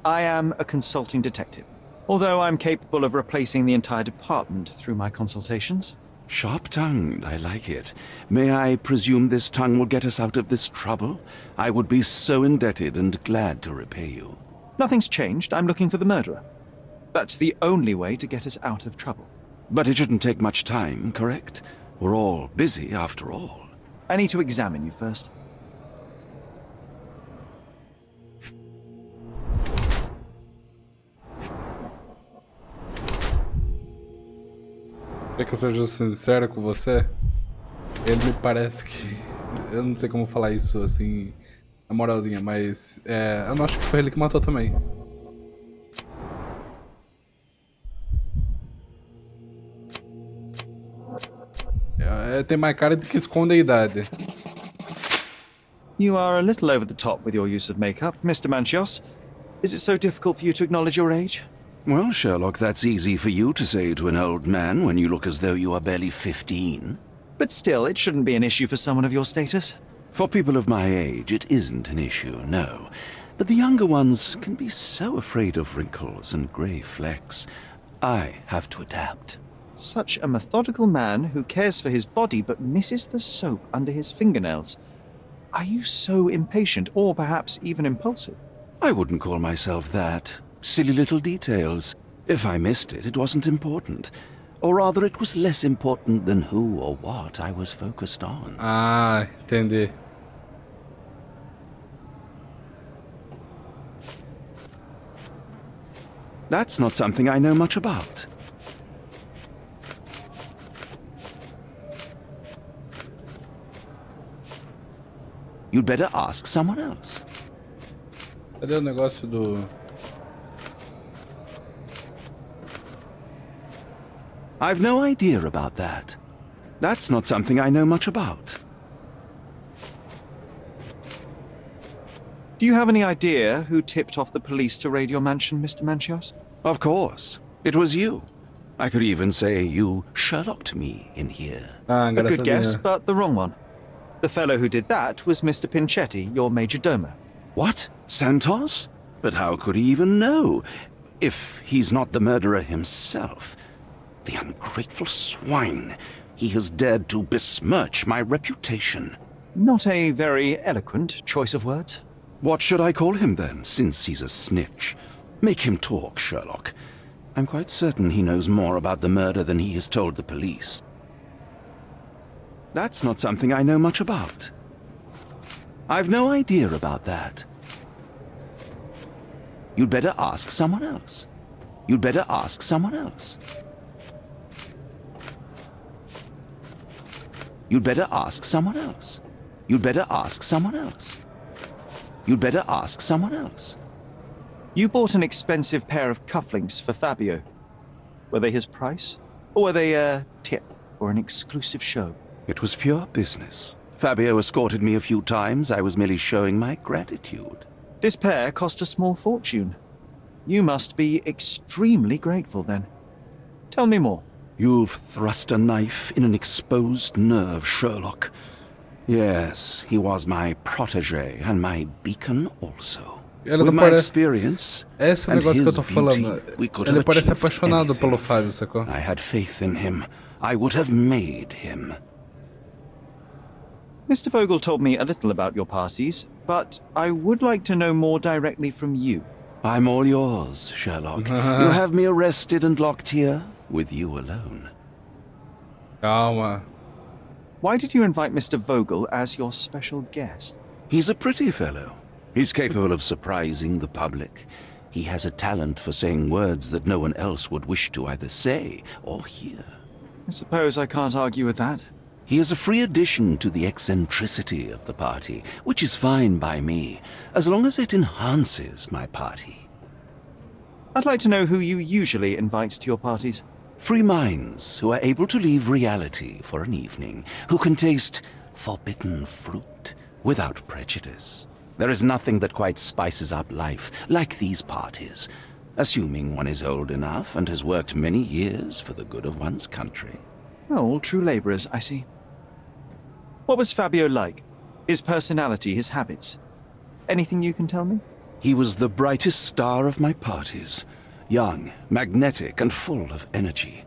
Speaker 4: I am a consulting detective, although I'm capable of replacing the entire department through my consultations.
Speaker 7: Sharp-tongued, I like it. May I presume this tongue will get us out of this trouble? I would be so indebted and glad to repay you.
Speaker 4: Nothing's changed. I'm looking for the murderer. That's the only way to get us out of trouble.
Speaker 7: But it shouldn't take much time, correct? We're all busy, after all.
Speaker 4: I need to examine you first.
Speaker 1: Quer que eu seja sincero com você? Ele me parece que... Eu não sei como falar isso, assim, na moralzinha, mas... eu não acho que foi ele que matou também. Tem mais cara de que esconde a idade.
Speaker 4: You are a little over the top with your use of makeup, Mr. Manchios. Is it so difficult for you to acknowledge your age?
Speaker 7: Well, Sherlock, that's easy for you to say to an old man when you look as though you are barely 15.
Speaker 4: But still, it shouldn't be an issue for someone of your status.
Speaker 7: For people of my age, it isn't an issue, no. But the younger ones can be so afraid of wrinkles and grey flecks. I have to adapt.
Speaker 4: Such a methodical man who cares for his body but misses the soap under his fingernails. Are you so impatient, or perhaps even impulsive?
Speaker 7: I wouldn't call myself that. Silly little details. If I missed it, it wasn't important. Or rather, it was less important than who or what I was focused on.
Speaker 1: Ah, entendi.
Speaker 7: That's not something I know much about. You'd better ask someone else.
Speaker 1: Cadê o negócio do...
Speaker 7: I've no idea about that. That's not something I know much about.
Speaker 4: Do you have any idea who tipped off the police to raid your mansion, Mr. Manchios?
Speaker 7: Of course. It was you. I could even say you Sherlocked me in here.
Speaker 1: Ah,
Speaker 4: A good
Speaker 1: engraçadinho.
Speaker 4: guess, but the wrong one. The fellow who did that was Mr. Pinchetti, your major domo.
Speaker 7: What? Santos? But how could he even know? If he's not the murderer himself. The ungrateful swine. He has dared to besmirch my reputation.
Speaker 4: Not a very eloquent choice of words.
Speaker 7: What should I call him then, since he's a snitch? Make him talk, Sherlock. I'm quite certain he knows more about the murder than he has told the police. That's not something I know much about. I've no idea about that. You'd better ask someone else. You'd better ask someone else. You'd better ask someone else. You'd better ask someone else. You'd better ask someone else.
Speaker 4: You bought an expensive pair of cufflinks for Fabio. Were they his price? Or were they a tip for an exclusive show?
Speaker 7: It was pure business. Fabio escorted me a few times. I was merely showing my gratitude.
Speaker 4: This pair cost a small fortune. You must be extremely grateful then. Tell me more.
Speaker 7: You've thrust a knife in an exposed nerve, Sherlock. Yes, he was my protege and my beacon also. With my experience
Speaker 1: Esse
Speaker 7: and
Speaker 1: negócio que eu
Speaker 7: his
Speaker 1: tô
Speaker 7: beauty,
Speaker 1: falando.
Speaker 7: we could
Speaker 1: Ele
Speaker 7: have
Speaker 1: parece
Speaker 7: achieved
Speaker 1: apaixonado
Speaker 7: anything.
Speaker 1: pelo Fábio, sacou?
Speaker 7: I had faith in him. I would have made him.
Speaker 4: Mr. Vogel told me a little about your parties, but I would like to know more directly from you.
Speaker 7: I'm all yours, Sherlock. You have me arrested and locked here with you alone.
Speaker 1: Calma.
Speaker 4: Why did you invite Mr. Vogel as your special guest?
Speaker 7: He's a pretty fellow. He's capable of surprising the public. He has a talent for saying words that no one else would wish to either say or hear.
Speaker 4: I suppose I can't argue with that.
Speaker 7: He is a free addition to the eccentricity of the party, which is fine by me, as long as it enhances my party.
Speaker 4: I'd like to know who you usually invite to your parties.
Speaker 7: Free minds who are able to leave reality for an evening, who can taste forbidden fruit without prejudice. There is nothing that quite spices up life like these parties. assuming one is old enough and has worked many years for the good of one's country.
Speaker 4: Oh, all true labourers, I see. What was Fabio like? His personality, his habits? Anything you can tell me?
Speaker 7: He was the brightest star of my parties. Young, magnetic, and full of energy.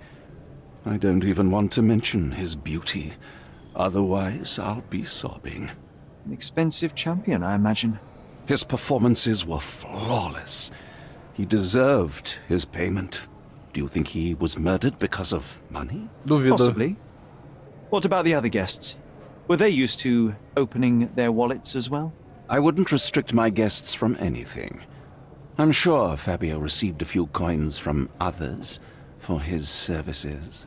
Speaker 7: I don't even want to mention his beauty. Otherwise, I'll be sobbing.
Speaker 4: An expensive champion, I imagine.
Speaker 7: His performances were flawless. He deserved his payment. Do you think he was murdered because of money?
Speaker 1: Duvido.
Speaker 4: Possibly. What about the other guests? Were they used to opening their wallets as well?
Speaker 7: I wouldn't restrict my guests from anything. I'm sure Fabio received a few coins from others for his services.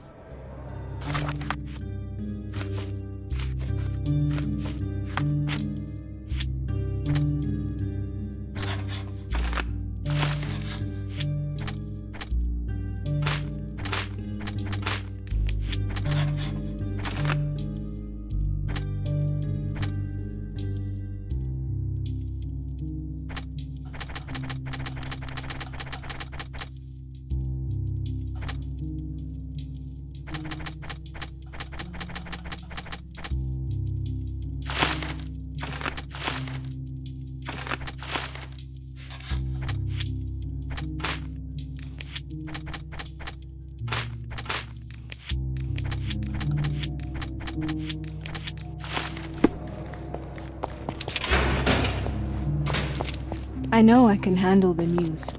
Speaker 5: I know I can handle the news.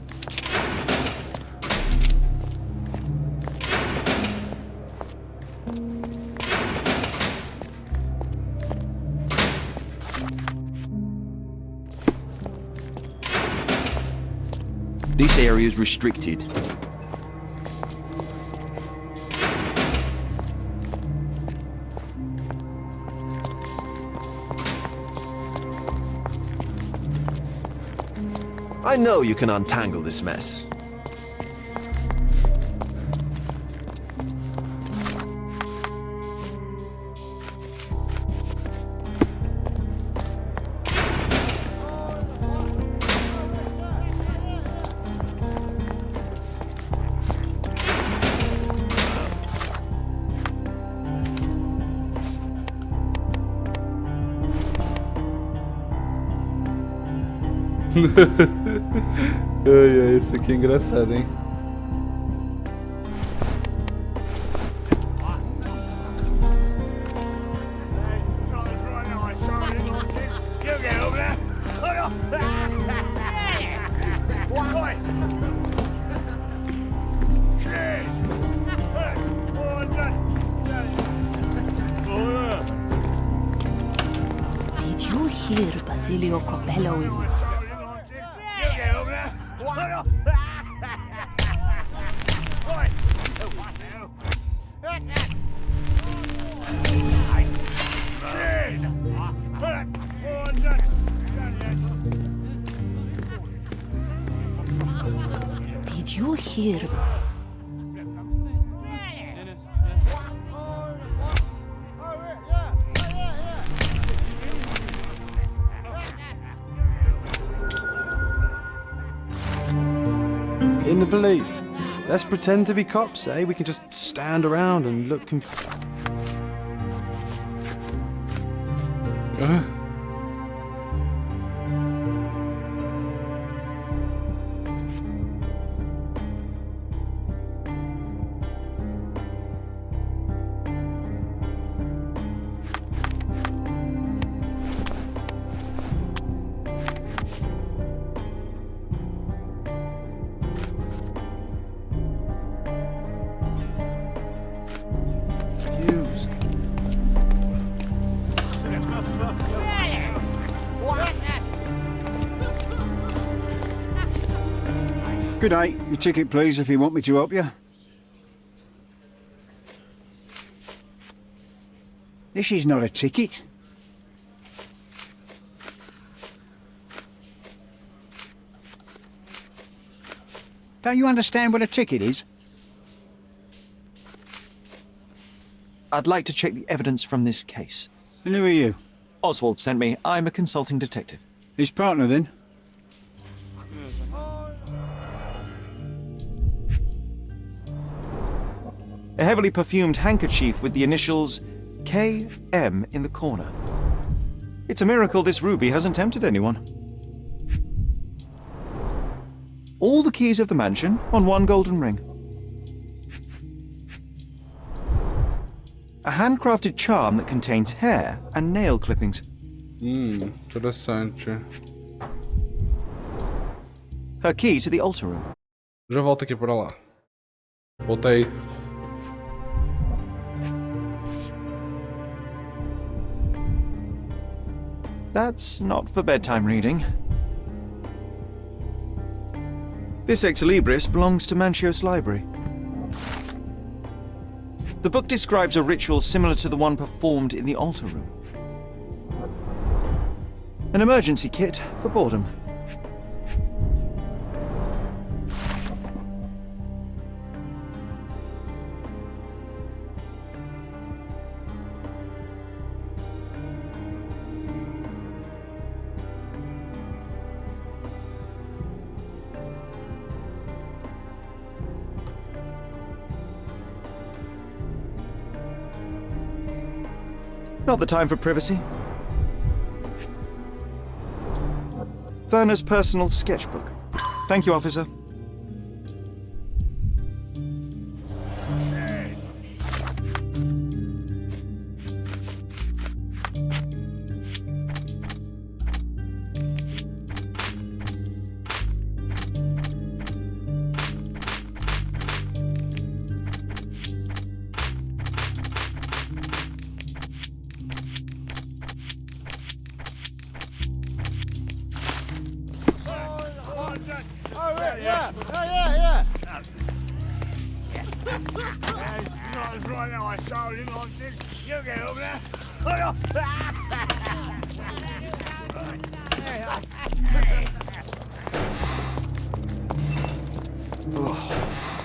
Speaker 9: This area is restricted.
Speaker 6: I know you can untangle this mess.
Speaker 1: Ai, ai, esse aqui é engraçado, hein?
Speaker 10: Did you hear Basilio Coppello is... Did you hear...
Speaker 2: In the police. Let's pretend to be cops, eh? We can just stand around and look confused.
Speaker 11: Good day. Your ticket, please, if you want me to help you. This is not a ticket. Don't you understand what a ticket is?
Speaker 4: I'd like to check the evidence from this case.
Speaker 11: And who are you?
Speaker 4: Oswald sent me. I'm a consulting detective.
Speaker 11: His partner, then?
Speaker 4: A heavily perfumed handkerchief with the initials KM in the corner. It's a miracle this ruby hasn't tempted anyone. All the keys of the mansion on one golden ring. A handcrafted charm that contains hair and nail clippings.
Speaker 1: Interessante.
Speaker 4: Her key to the altar room.
Speaker 1: Já volto aqui pra lá. Voltei.
Speaker 4: That's not for bedtime reading. This ex libris belongs to Manchios Library. The book describes a ritual similar to the one performed in the altar room. An emergency kit for boredom. Not the time for privacy. Werner's personal sketchbook. Thank you, officer.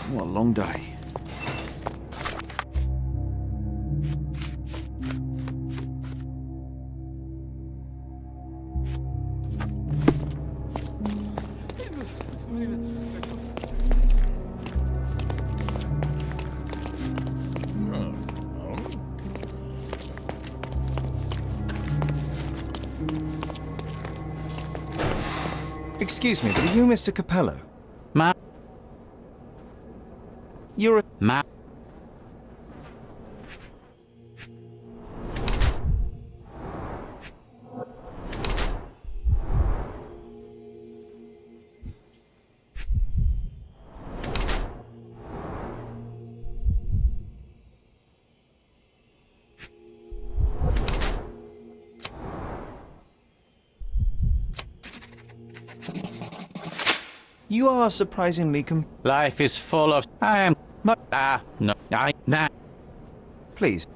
Speaker 9: What a long day.
Speaker 4: Excuse me, but are you Mr. Capello?
Speaker 12: Ma.
Speaker 4: You're a...
Speaker 12: Ma.
Speaker 4: You are surprisingly
Speaker 12: Life is full of... I am... no.
Speaker 4: Please.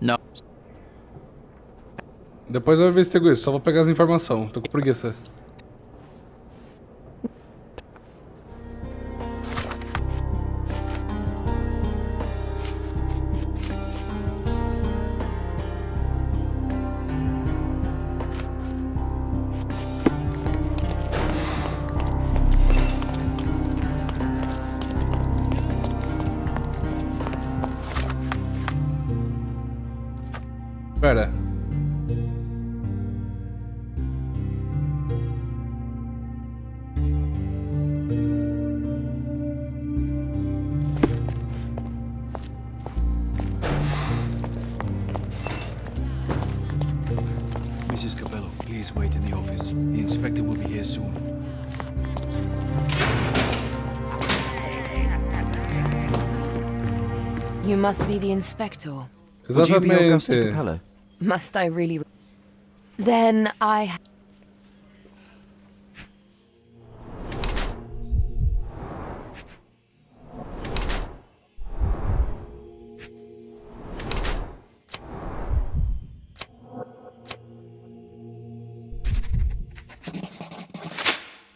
Speaker 12: No.
Speaker 1: Depois eu investigo isso, só vou pegar as informações. Tô com preguiça. Pera.
Speaker 9: Mrs. Capello, please wait in the office. The inspector will be here soon.
Speaker 10: You must be the inspector.
Speaker 4: Would you be Augusta
Speaker 1: Exatamente.
Speaker 4: Capello?
Speaker 10: Must I really? Then I...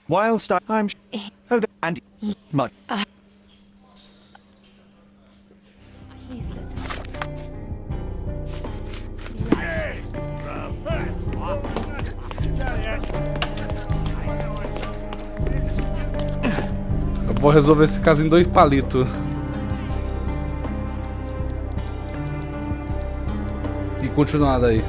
Speaker 4: Whilst I'm... Oh, and... Much.
Speaker 10: Please let me... Rest.
Speaker 1: Eu vou resolver esse caso em 2 palitos. continuada aí.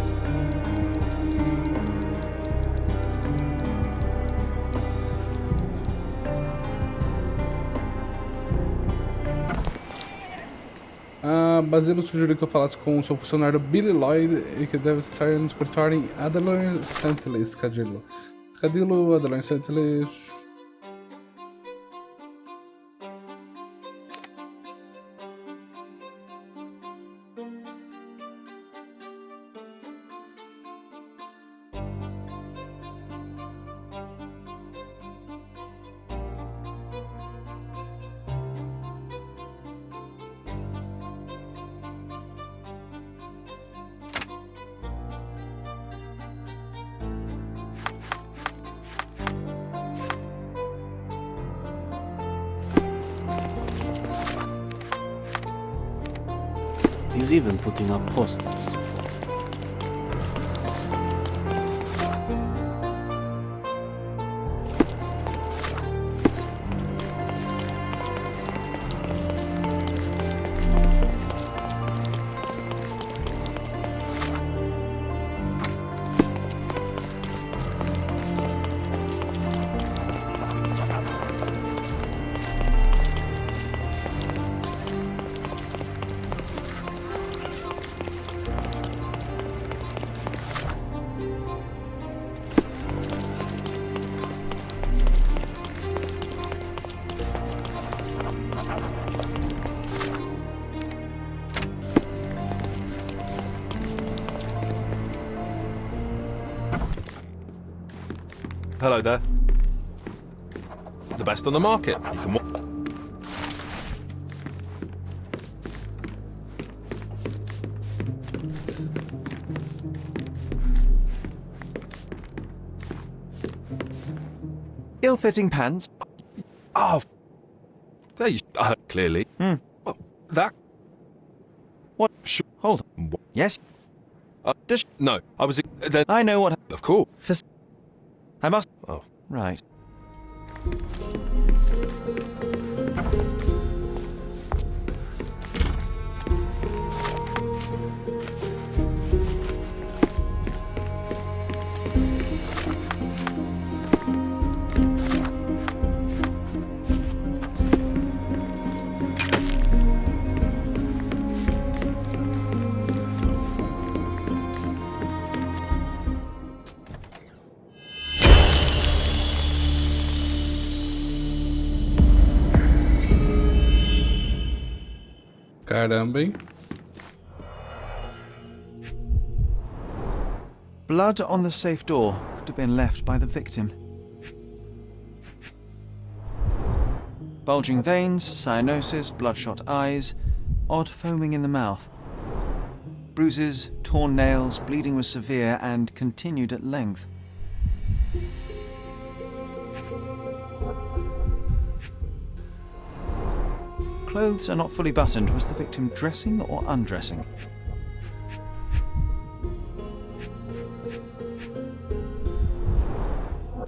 Speaker 1: Basílio sugeriu que eu falasse com o seu funcionário Billy Lloyd e que deve estar no escritório em Adeline Sentley, Scadillo. Scadillo, Adeline Sentley...
Speaker 13: He's even putting up posters.
Speaker 14: Hello there. The best on the market. You can
Speaker 4: Ill-fitting pants.
Speaker 14: Oh, there you clearly.
Speaker 4: Hmm.
Speaker 14: Well, that.
Speaker 4: What? Hold on.
Speaker 14: What?
Speaker 4: Yes.
Speaker 14: No, I was. Then
Speaker 4: I know what.
Speaker 14: Of course.
Speaker 4: I must.
Speaker 14: Oh.
Speaker 4: Right.
Speaker 1: Caramba, hein?
Speaker 4: Blood on the safe door could have been left by the victim. Bulging veins, cyanosis, bloodshot eyes, odd foaming in the mouth. Bruises, torn nails, bleeding was severe and continued at length. Clothes are not fully buttoned. Was the victim dressing or undressing?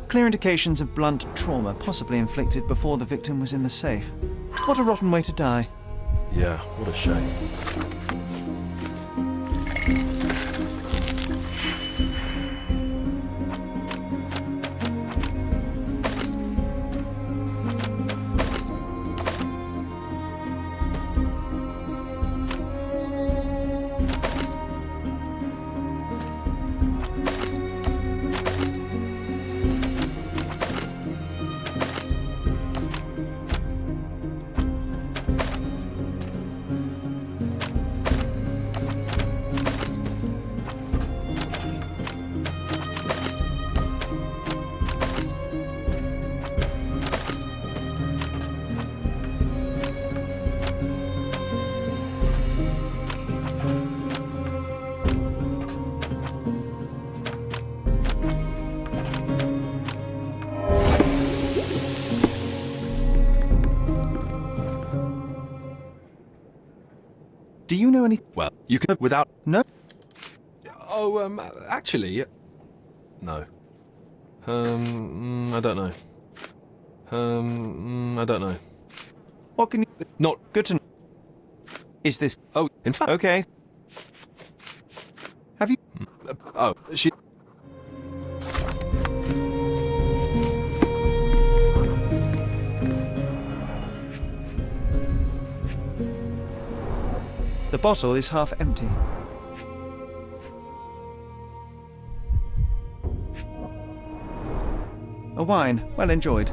Speaker 4: Clear indications of blunt trauma, possibly inflicted before the victim was in the safe. What a rotten way to die.
Speaker 14: Yeah, what a shame.
Speaker 4: Do you know any?
Speaker 14: Well, you can without.
Speaker 4: No.
Speaker 14: Oh, actually, no. I don't know. I don't know.
Speaker 4: What can you?
Speaker 14: Not
Speaker 4: good to know. Is this?
Speaker 14: Oh, in fact.
Speaker 4: Okay.
Speaker 14: Oh, she...
Speaker 4: The bottle is half empty. A wine, well enjoyed.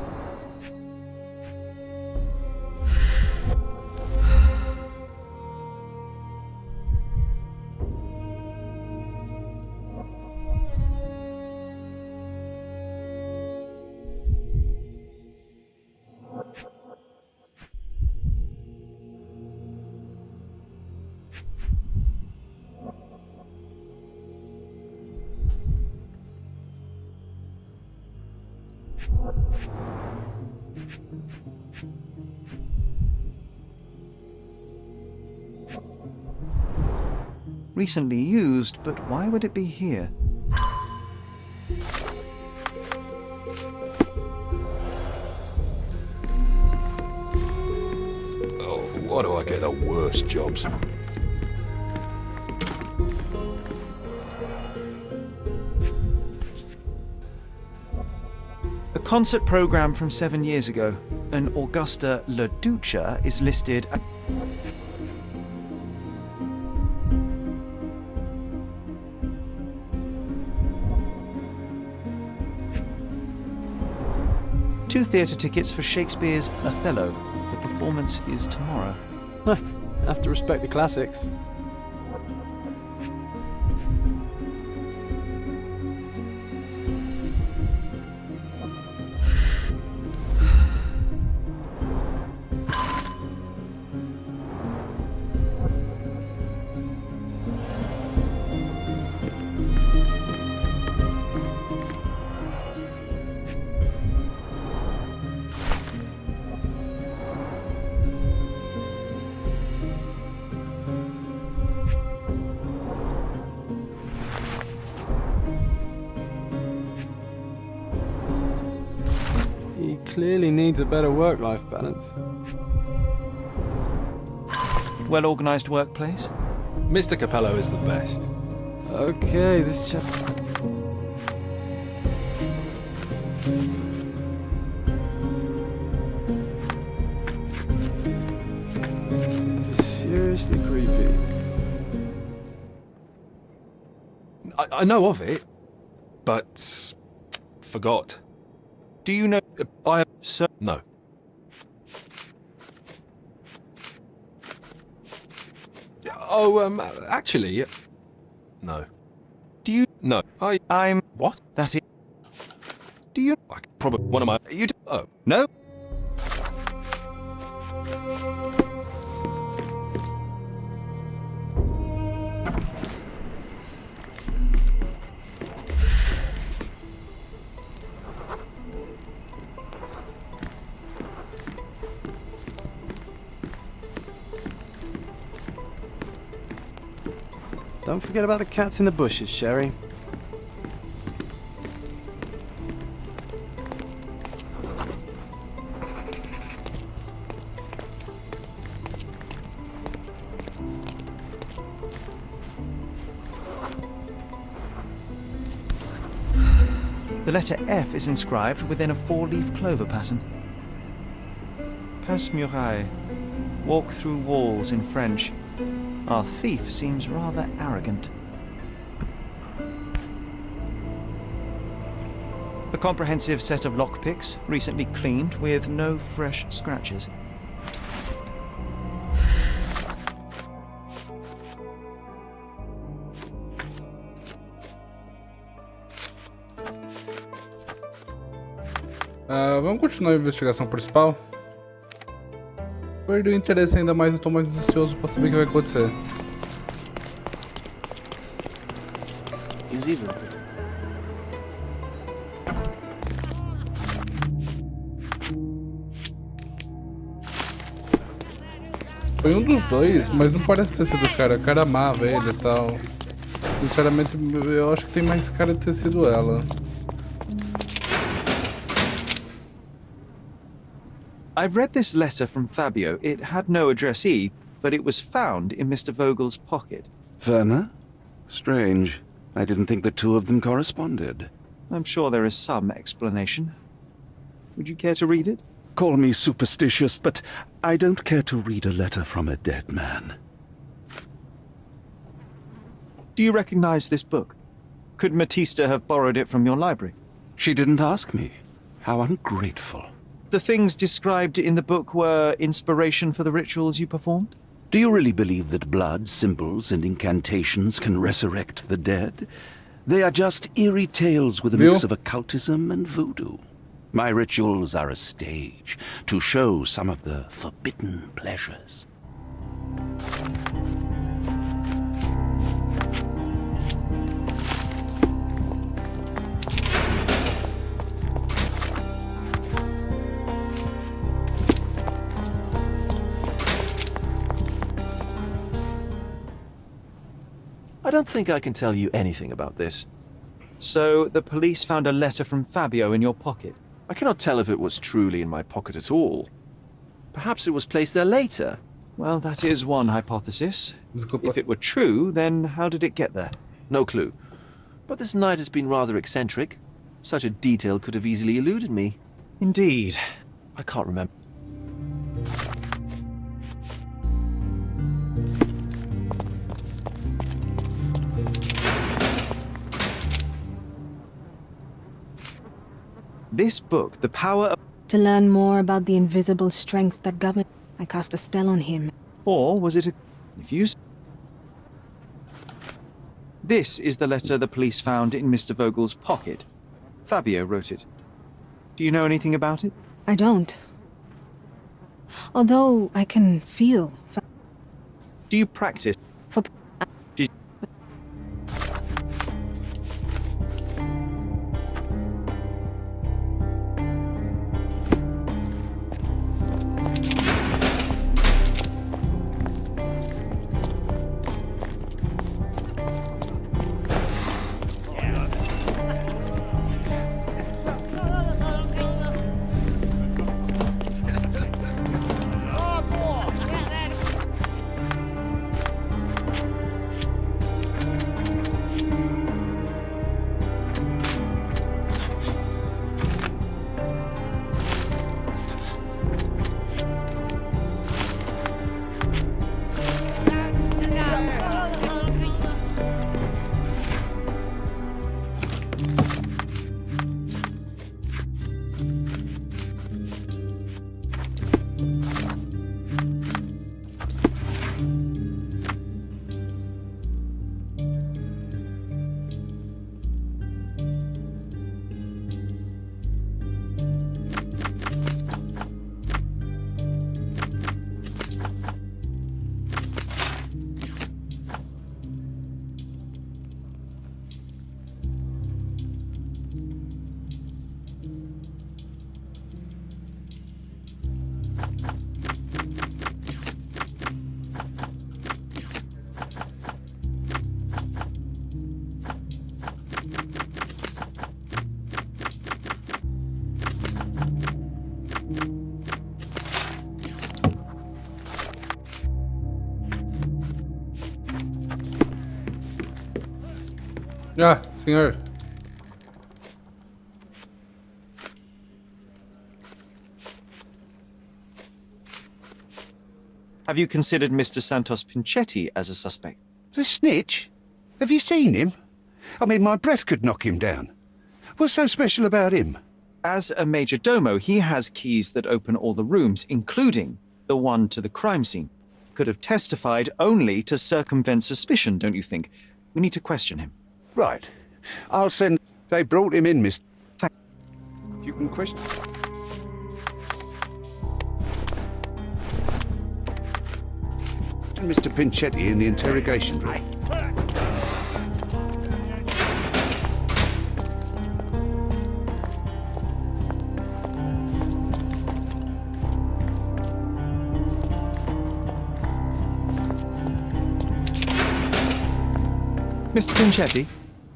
Speaker 4: Recently used, but why would it be here?
Speaker 14: Oh, why do I get the worst jobs?
Speaker 4: A concert program from 7 years ago. An Augusta La Duca is listed. Two theatre tickets for Shakespeare's Othello. The performance is tomorrow.
Speaker 2: Have to respect the classics. He clearly needs a better work-life balance.
Speaker 4: Well-organised workplace?
Speaker 14: Mr. Capello is the best.
Speaker 2: Okay, this chap... seriously creepy.
Speaker 14: I know of it, but forgot.
Speaker 4: Do you know?
Speaker 14: I sir, no. Oh, actually, no.
Speaker 4: Do you?
Speaker 14: No,
Speaker 4: I'm.
Speaker 14: What?
Speaker 4: That is. Do you?
Speaker 14: Probably one of my. You do? Oh
Speaker 4: no.
Speaker 2: Don't forget about the cats in the bushes, Sherry.
Speaker 4: The letter F is inscribed within a four-leaf clover pattern. Passe muraille. Walk through walls in French. Our thief seems rather arrogant. A comprehensive set of lockpicks, recently cleaned with no fresh scratches.
Speaker 1: Vamos continuar a investigação principal? Perdi o interesse ainda mais, eu tô mais ansioso pra saber o que vai acontecer.
Speaker 13: He's even.
Speaker 1: Foi um dos dois, mas não parece ter sido o cara. O cara amava ele e tal. Sinceramente, eu acho que tem mais cara de ter sido ela.
Speaker 4: I've read this letter from Fabio. It had no addressee, but it was found in Mr. Vogel's pocket.
Speaker 7: Werner? Strange. I didn't think the two of them corresponded.
Speaker 4: I'm sure there is some explanation. Would you care to read it?
Speaker 7: Call me superstitious, but I don't care to read a letter from a dead man.
Speaker 4: Do you recognize this book? Could Matista have borrowed it from your library?
Speaker 7: She didn't ask me. How ungrateful.
Speaker 4: The things described in the book were inspiration for the rituals you performed?
Speaker 7: Do you really believe that blood, symbols, and incantations can resurrect the dead? They are just eerie tales with a mix of occultism and voodoo. My rituals are a stage to show some of the forbidden pleasures.
Speaker 6: I don't think I can tell you anything about this.
Speaker 4: So, the police found a letter from Fabio in your pocket?
Speaker 6: I cannot tell if it was truly in my pocket at all. Perhaps it was placed there later.
Speaker 4: Well, that is one hypothesis. If it were true, then how did it get there?
Speaker 6: No clue. But this night has been rather eccentric. Such a detail could have easily eluded me.
Speaker 4: Indeed.
Speaker 6: I can't remember.
Speaker 4: This book, The Power of...
Speaker 5: To learn more about the invisible strengths that govern, I cast a spell on him.
Speaker 4: Or was it a... If you... This is the letter the police found in Mr. Vogel's pocket. Fabio wrote it. Do you know anything about it?
Speaker 5: I don't. Although I can feel...
Speaker 4: Do you practice?
Speaker 5: For...
Speaker 1: Ah, senhor.
Speaker 4: Have you considered Mr. Santos Pinchetti as a suspect?
Speaker 8: The snitch? Have you seen him? I mean, my breath could knock him down. What's so special about him?
Speaker 4: As a major domo, he has keys that open all the rooms, including the one to the crime scene. Could have testified only to circumvent suspicion, don't you think? We need to question him.
Speaker 8: Right. I'll send... They brought him in, Miss... You can question... Mr. Pinchetti in the interrogation room.
Speaker 4: Mr. Pinchetti,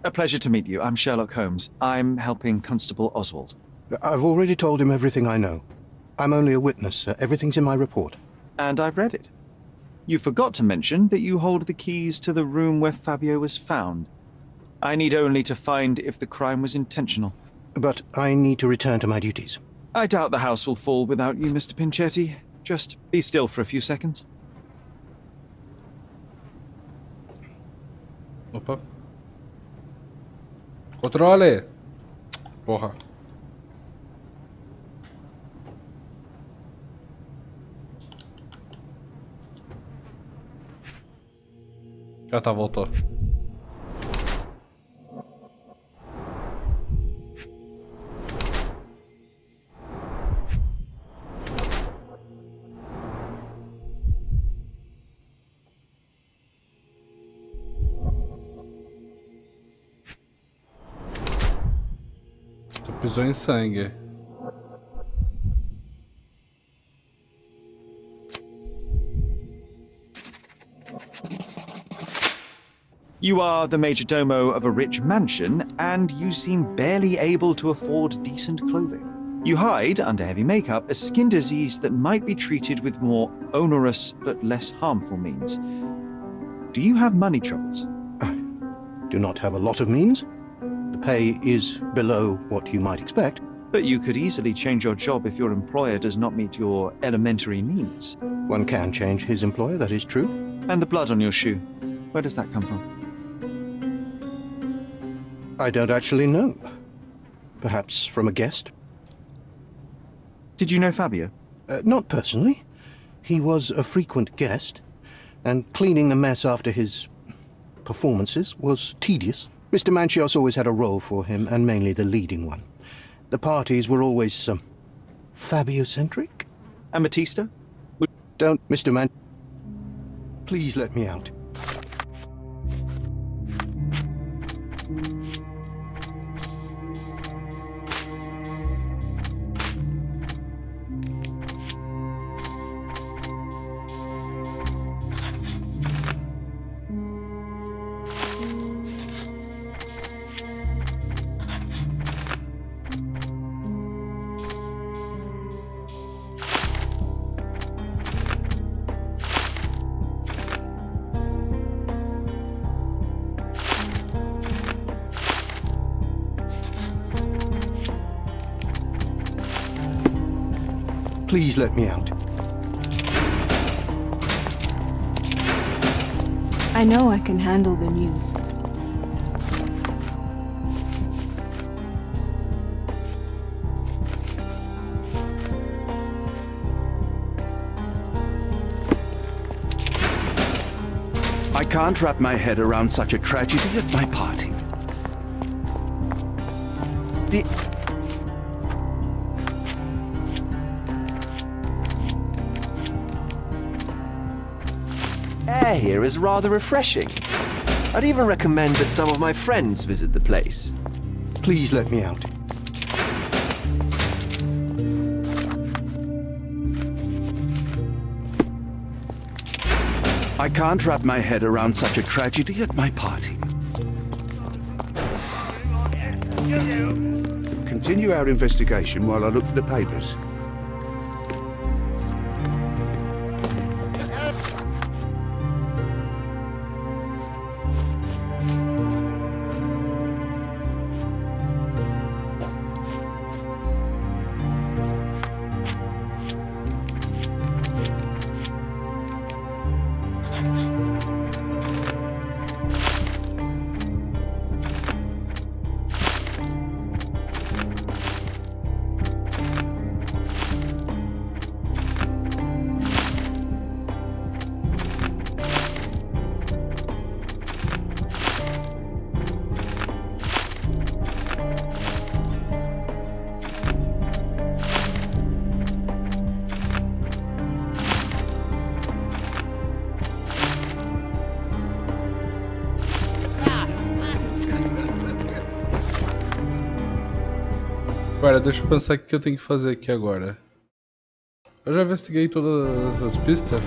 Speaker 4: a pleasure to meet you. I'm Sherlock Holmes. I'm helping Constable Oswald.
Speaker 3: I've already told him everything I know. I'm only a witness, sir. Everything's in my report.
Speaker 4: And I've read it. You forgot to mention that you hold the keys to the room where Fabio was found. I need only to find if the crime was intentional.
Speaker 3: But I need to return to my duties.
Speaker 4: I doubt the house will fall without you, Mr. Pinchetti. Just be still for a few seconds.
Speaker 1: Opa. Controle! Porra. Ah tá, voltou. Tu pisou em sangue.
Speaker 4: You are the major domo of a rich mansion, and you seem barely able to afford decent clothing. You hide under heavy makeup a skin disease that might be treated with more onerous but less harmful means. Do you have money troubles?
Speaker 3: I do not have a lot of means. The pay is below what you might expect.
Speaker 4: But you could easily change your job if your employer does not meet your elementary needs.
Speaker 3: One can change his employer, that is true.
Speaker 4: And the blood on your shoe, where does that come from?
Speaker 3: I don't actually know. Perhaps from a guest?
Speaker 4: Did you know Fabio?
Speaker 3: Not personally. He was a frequent guest, and cleaning the mess after his performances was tedious. Mr. Manchios always had a role for him, and mainly the leading one. The parties were always, Fabio-centric?
Speaker 4: And Batista?
Speaker 3: Don't, Mr. Man... Please let me out. Please let me out.
Speaker 5: I know I can handle the news.
Speaker 7: I can't wrap my head around such a tragedy at my party.
Speaker 6: The air here is rather refreshing. I'd even recommend that some of my friends visit the place.
Speaker 3: Please let me out.
Speaker 7: I can't wrap my head around such a tragedy at my party.
Speaker 8: Continue our investigation while I look for the papers.
Speaker 1: Pera, deixa eu pensar o que eu tenho que fazer aqui agora. Eu já investiguei todas as pistas.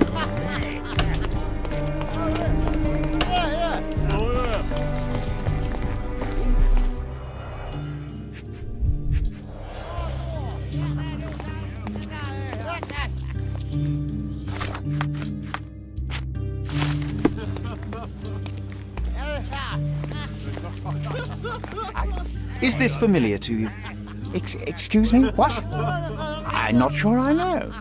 Speaker 4: Is this familiar to you?
Speaker 11: Excuse me? What? I'm not sure I know.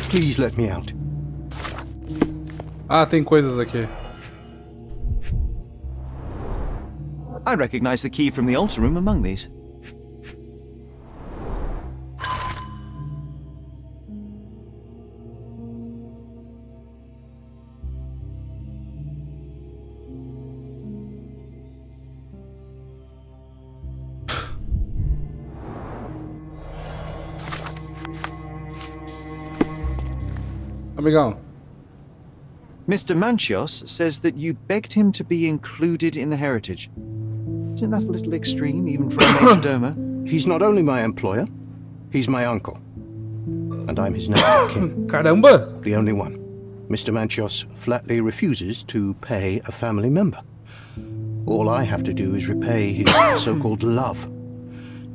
Speaker 3: Please let me out.
Speaker 1: Ah, tem coisas aqui.
Speaker 4: I recognize the key from the altar room among these.
Speaker 1: Amigão.
Speaker 4: Mr. Manchios says that you begged him to be included in the heritage. Isn't that a little extreme, even for a major domo?
Speaker 3: He's not only my employer, he's my uncle. And I'm his next of kin.
Speaker 1: Caramba!
Speaker 3: The only one. Mr. Manchios flatly refuses to pay a family member. All I have to do is repay his so-called love,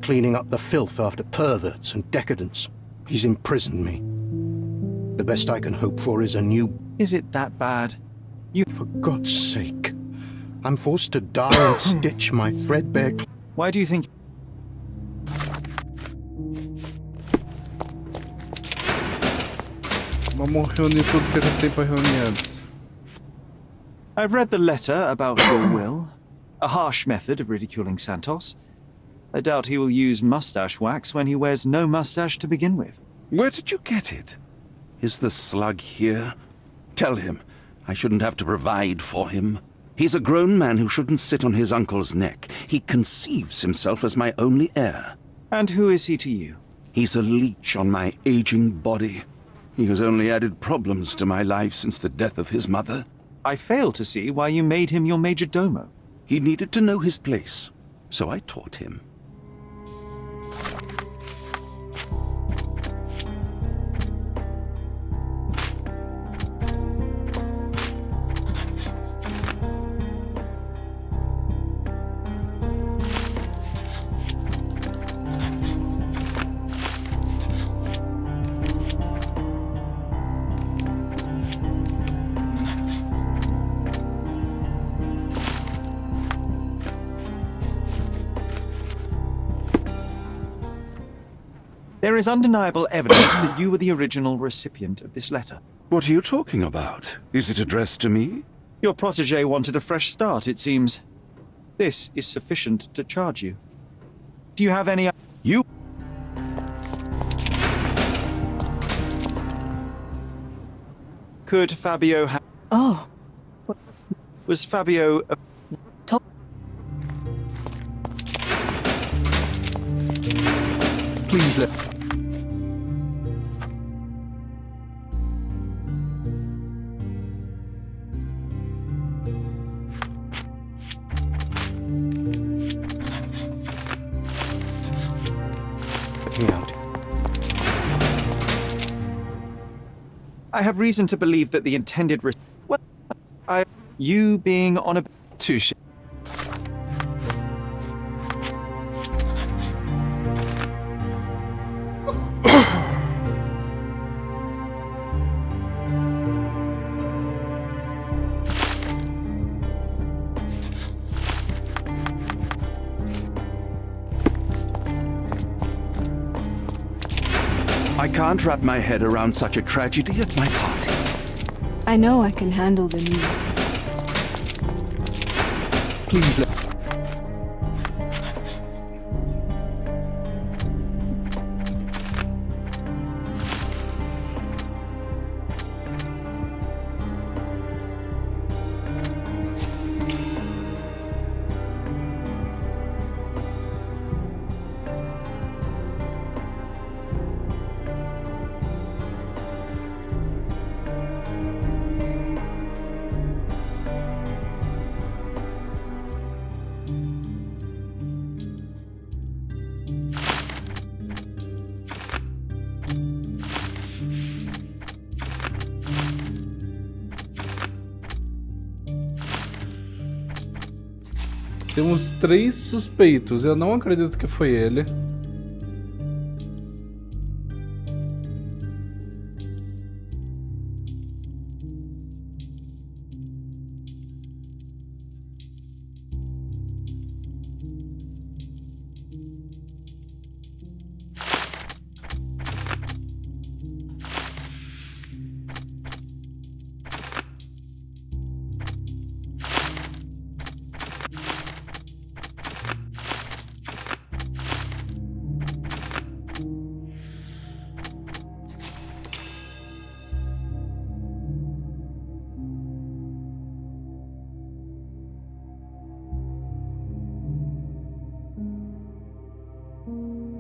Speaker 3: cleaning up the filth after perverts and decadents. He's imprisoned me. The best I can hope for is a new...
Speaker 4: Is it that bad?
Speaker 3: For God's sake. I'm forced to die and stitch my threadbare...
Speaker 4: Why do you think...
Speaker 1: Vamos reunir tudo que a gente tem pra reunir antes.
Speaker 4: I've read the letter about your will. A harsh method of ridiculing Santos. I doubt he will use mustache wax when he wears no mustache to begin with.
Speaker 7: Where did you get it? Is the slug here? Tell him I shouldn't have to provide for him. He's a grown man who shouldn't sit on his uncle's neck. He conceives himself as my only heir.
Speaker 4: And who is he to you?
Speaker 7: He's a leech on my aging body. He has only added problems to my life since the death of his mother.
Speaker 4: I fail to see why you made him your major domo.
Speaker 7: He needed to know his place, so I taught him.
Speaker 4: There is undeniable evidence that you were the original recipient of this letter.
Speaker 7: What are you talking about? Is it addressed to me?
Speaker 4: Your protege wanted a fresh start, it seems. This is sufficient to charge you. Do you have any...
Speaker 7: You...
Speaker 4: Could Fabio have...
Speaker 5: Oh.
Speaker 4: Was Fabio...
Speaker 3: Please let... me out.
Speaker 4: I have reason to believe that the intended... What? You being on a... Touche.
Speaker 7: I can't wrap my head around such a tragedy at my party.
Speaker 5: I know I can handle the news.
Speaker 3: Please let...
Speaker 1: Temos 3 suspeitos. Eu não acredito que foi ele.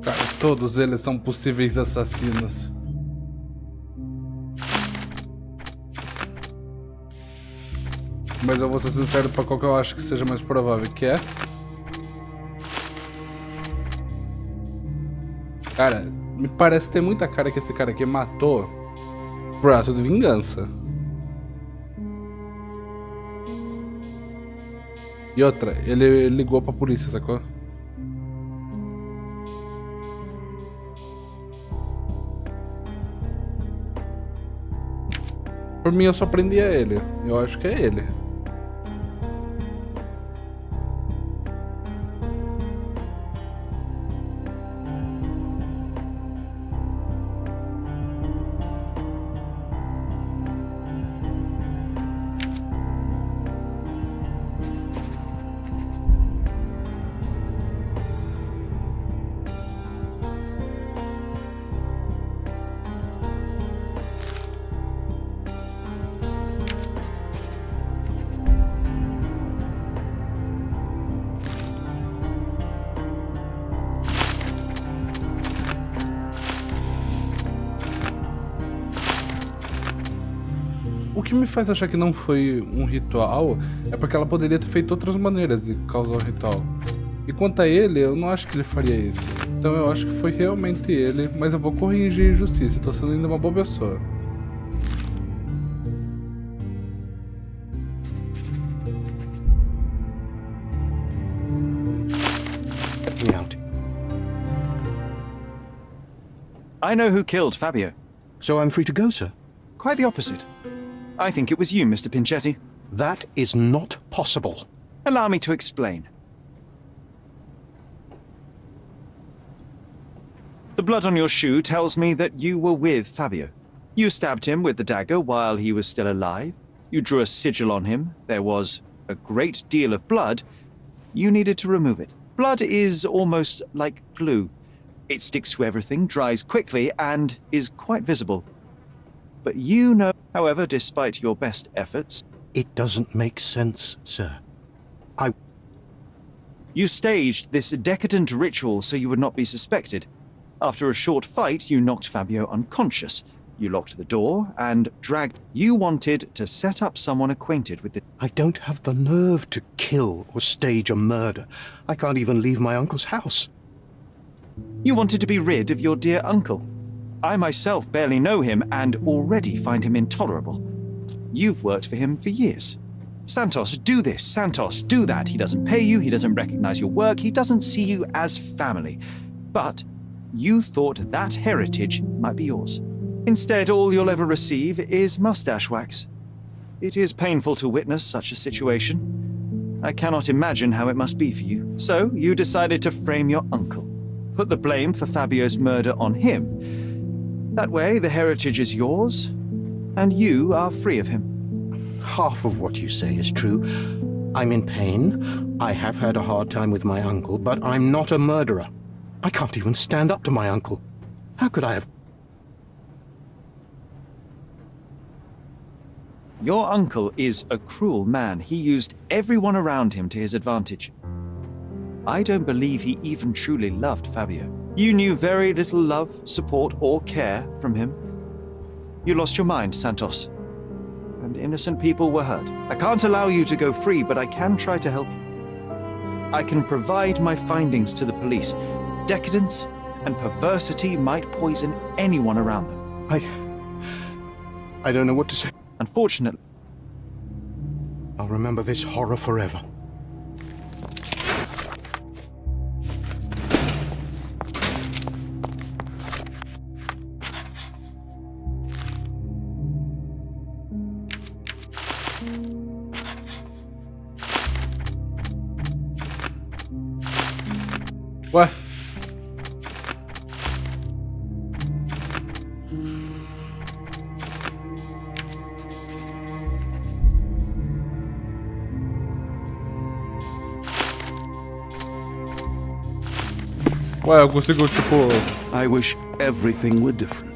Speaker 1: Cara, todos eles são possíveis assassinos. Mas eu vou ser sincero pra qual que eu acho que seja mais provável, que é... Cara, me parece ter muita cara que esse cara aqui matou por ato de vingança. E outra, ele ligou pra polícia, sacou? Por mim eu só prendia ele. Eu acho que é ele. O que me faz achar que não foi um ritual é porque ela poderia ter feito outras maneiras de causar um ritual. E quanto a ele, eu não acho que ele faria isso. Então eu acho que foi realmente ele, mas eu vou corrigir a injustiça, eu tô sendo ainda uma boa pessoa.
Speaker 3: Let me out.
Speaker 4: I know who killed Fabio.
Speaker 3: So I'm free to go, sir?
Speaker 4: Quite the opposite. I think it was you, Mr. Pinchetti.
Speaker 3: That is not possible.
Speaker 4: Allow me to explain. The blood on your shoe tells me that you were with Fabio. You stabbed him with the dagger while he was still alive. You drew a sigil on him. There was a great deal of blood. You needed to remove it. Blood is almost like glue. It sticks to everything, dries quickly, and is quite visible. But you know, however, despite your best efforts...
Speaker 3: It doesn't make sense, sir.
Speaker 4: You staged this decadent ritual so you would not be suspected. After a short fight, you knocked Fabio unconscious. You locked the door and dragged... You wanted to set up someone acquainted with the...
Speaker 3: I don't have the nerve to kill or stage a murder. I can't even leave my uncle's house.
Speaker 4: You wanted to be rid of your dear uncle. I myself barely know him and already find him intolerable. You've worked for him for years. Santos, do this. Santos, do that. He doesn't pay you. He doesn't recognize your work. He doesn't see you as family. But you thought that heritage might be yours. Instead, all you'll ever receive is mustache wax. It is painful to witness such a situation. I cannot imagine how it must be for you. So you decided to frame your uncle. Put the blame for Fabio's murder on him. That way, the heritage is yours, and you are free of him.
Speaker 3: Half of what you say is true. I'm in pain. I have had a hard time with my uncle, but I'm not a murderer. I can't even stand up to my uncle. How could I have...
Speaker 4: Your uncle is a cruel man. He used everyone around him to his advantage. I don't believe he even truly loved Fabio. You knew very little love, support, or care from him. You lost your mind, Santos. And innocent people were hurt. I can't allow you to go free, but I can try to help you. I can provide my findings to the police. Decadence and perversity might poison anyone around them.
Speaker 3: I don't know what to say.
Speaker 4: Unfortunately,
Speaker 3: I'll remember this horror forever.
Speaker 1: Ué? Ué, eu consigo, tipo...
Speaker 7: I wish everything were different.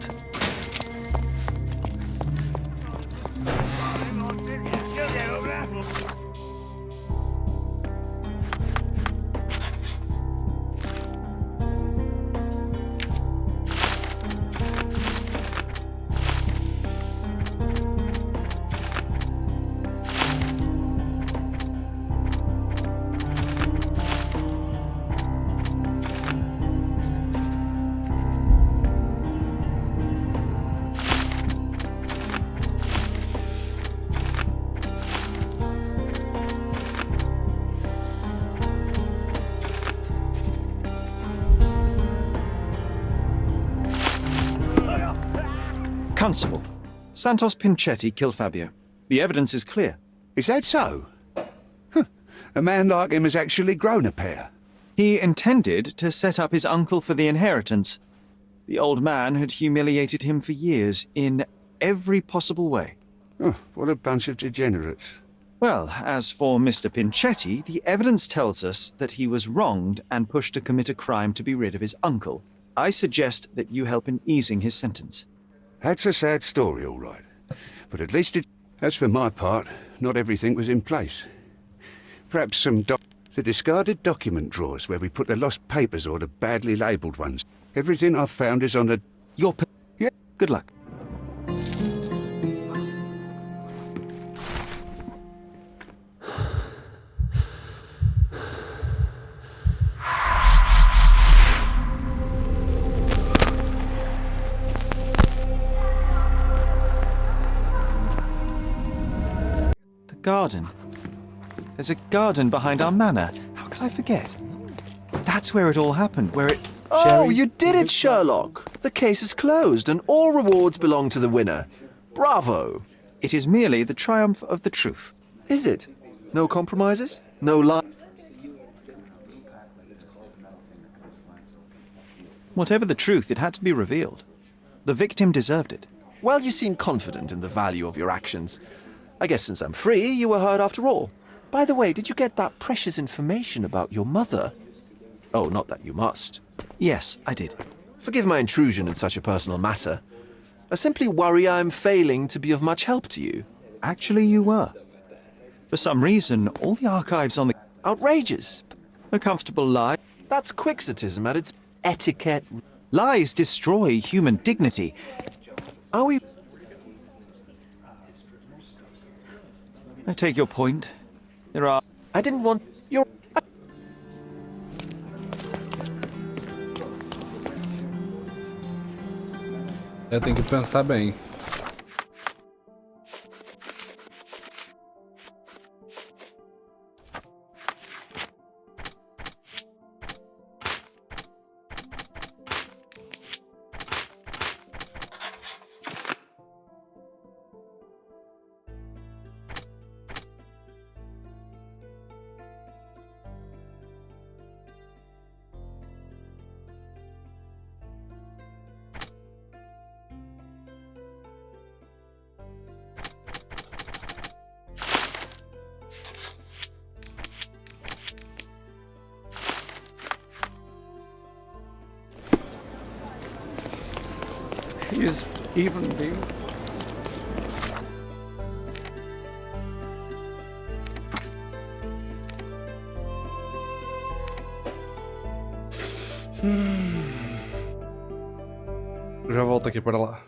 Speaker 4: Constable, Santos Pinchetti killed Fabio. The evidence is clear.
Speaker 8: Is that so? Huh. A man like him has actually grown a pair.
Speaker 4: He intended to set up his uncle for the inheritance. The old man had humiliated him for years in every possible way.
Speaker 8: Oh, what a bunch of degenerates.
Speaker 4: Well, as for Mr. Pinchetti, the evidence tells us that he was wronged and pushed to commit a crime to be rid of his uncle. I suggest that you help in easing his sentence.
Speaker 8: That's a sad story, all right. But at least it... As for my part, not everything was in place. Perhaps some the discarded document drawers where we put the lost papers or the badly labelled ones. Everything I've found is on the...
Speaker 4: Yeah. Good luck. Garden. There's a garden behind our manor. How could I forget? That's where it all happened, where it...
Speaker 6: Oh, you did it, Sherlock! The case is closed and all rewards belong to the winner. Bravo!
Speaker 4: It is merely the triumph of the truth.
Speaker 6: Is it? No compromises? No lie?
Speaker 4: Whatever the truth, it had to be revealed. The victim deserved it.
Speaker 6: Well, you seem confident in the value of your actions. I guess since I'm free, you were heard after all. By the way, did you get that precious information about your mother? Oh, not that you must.
Speaker 4: Yes, I did.
Speaker 6: Forgive my intrusion in such a personal matter. I simply worry I'm failing to be of much help to you.
Speaker 4: Actually, you were. For some reason, all the archives on the...
Speaker 6: Outrageous.
Speaker 4: A comfortable lie.
Speaker 6: That's quixotism at its etiquette.
Speaker 4: Lies destroy human dignity.
Speaker 6: Are we...
Speaker 4: I take your point. There are...
Speaker 6: I didn't want your...
Speaker 1: Eu tenho que pensar bem.
Speaker 11: Is even being...
Speaker 1: Já volto aqui para lá.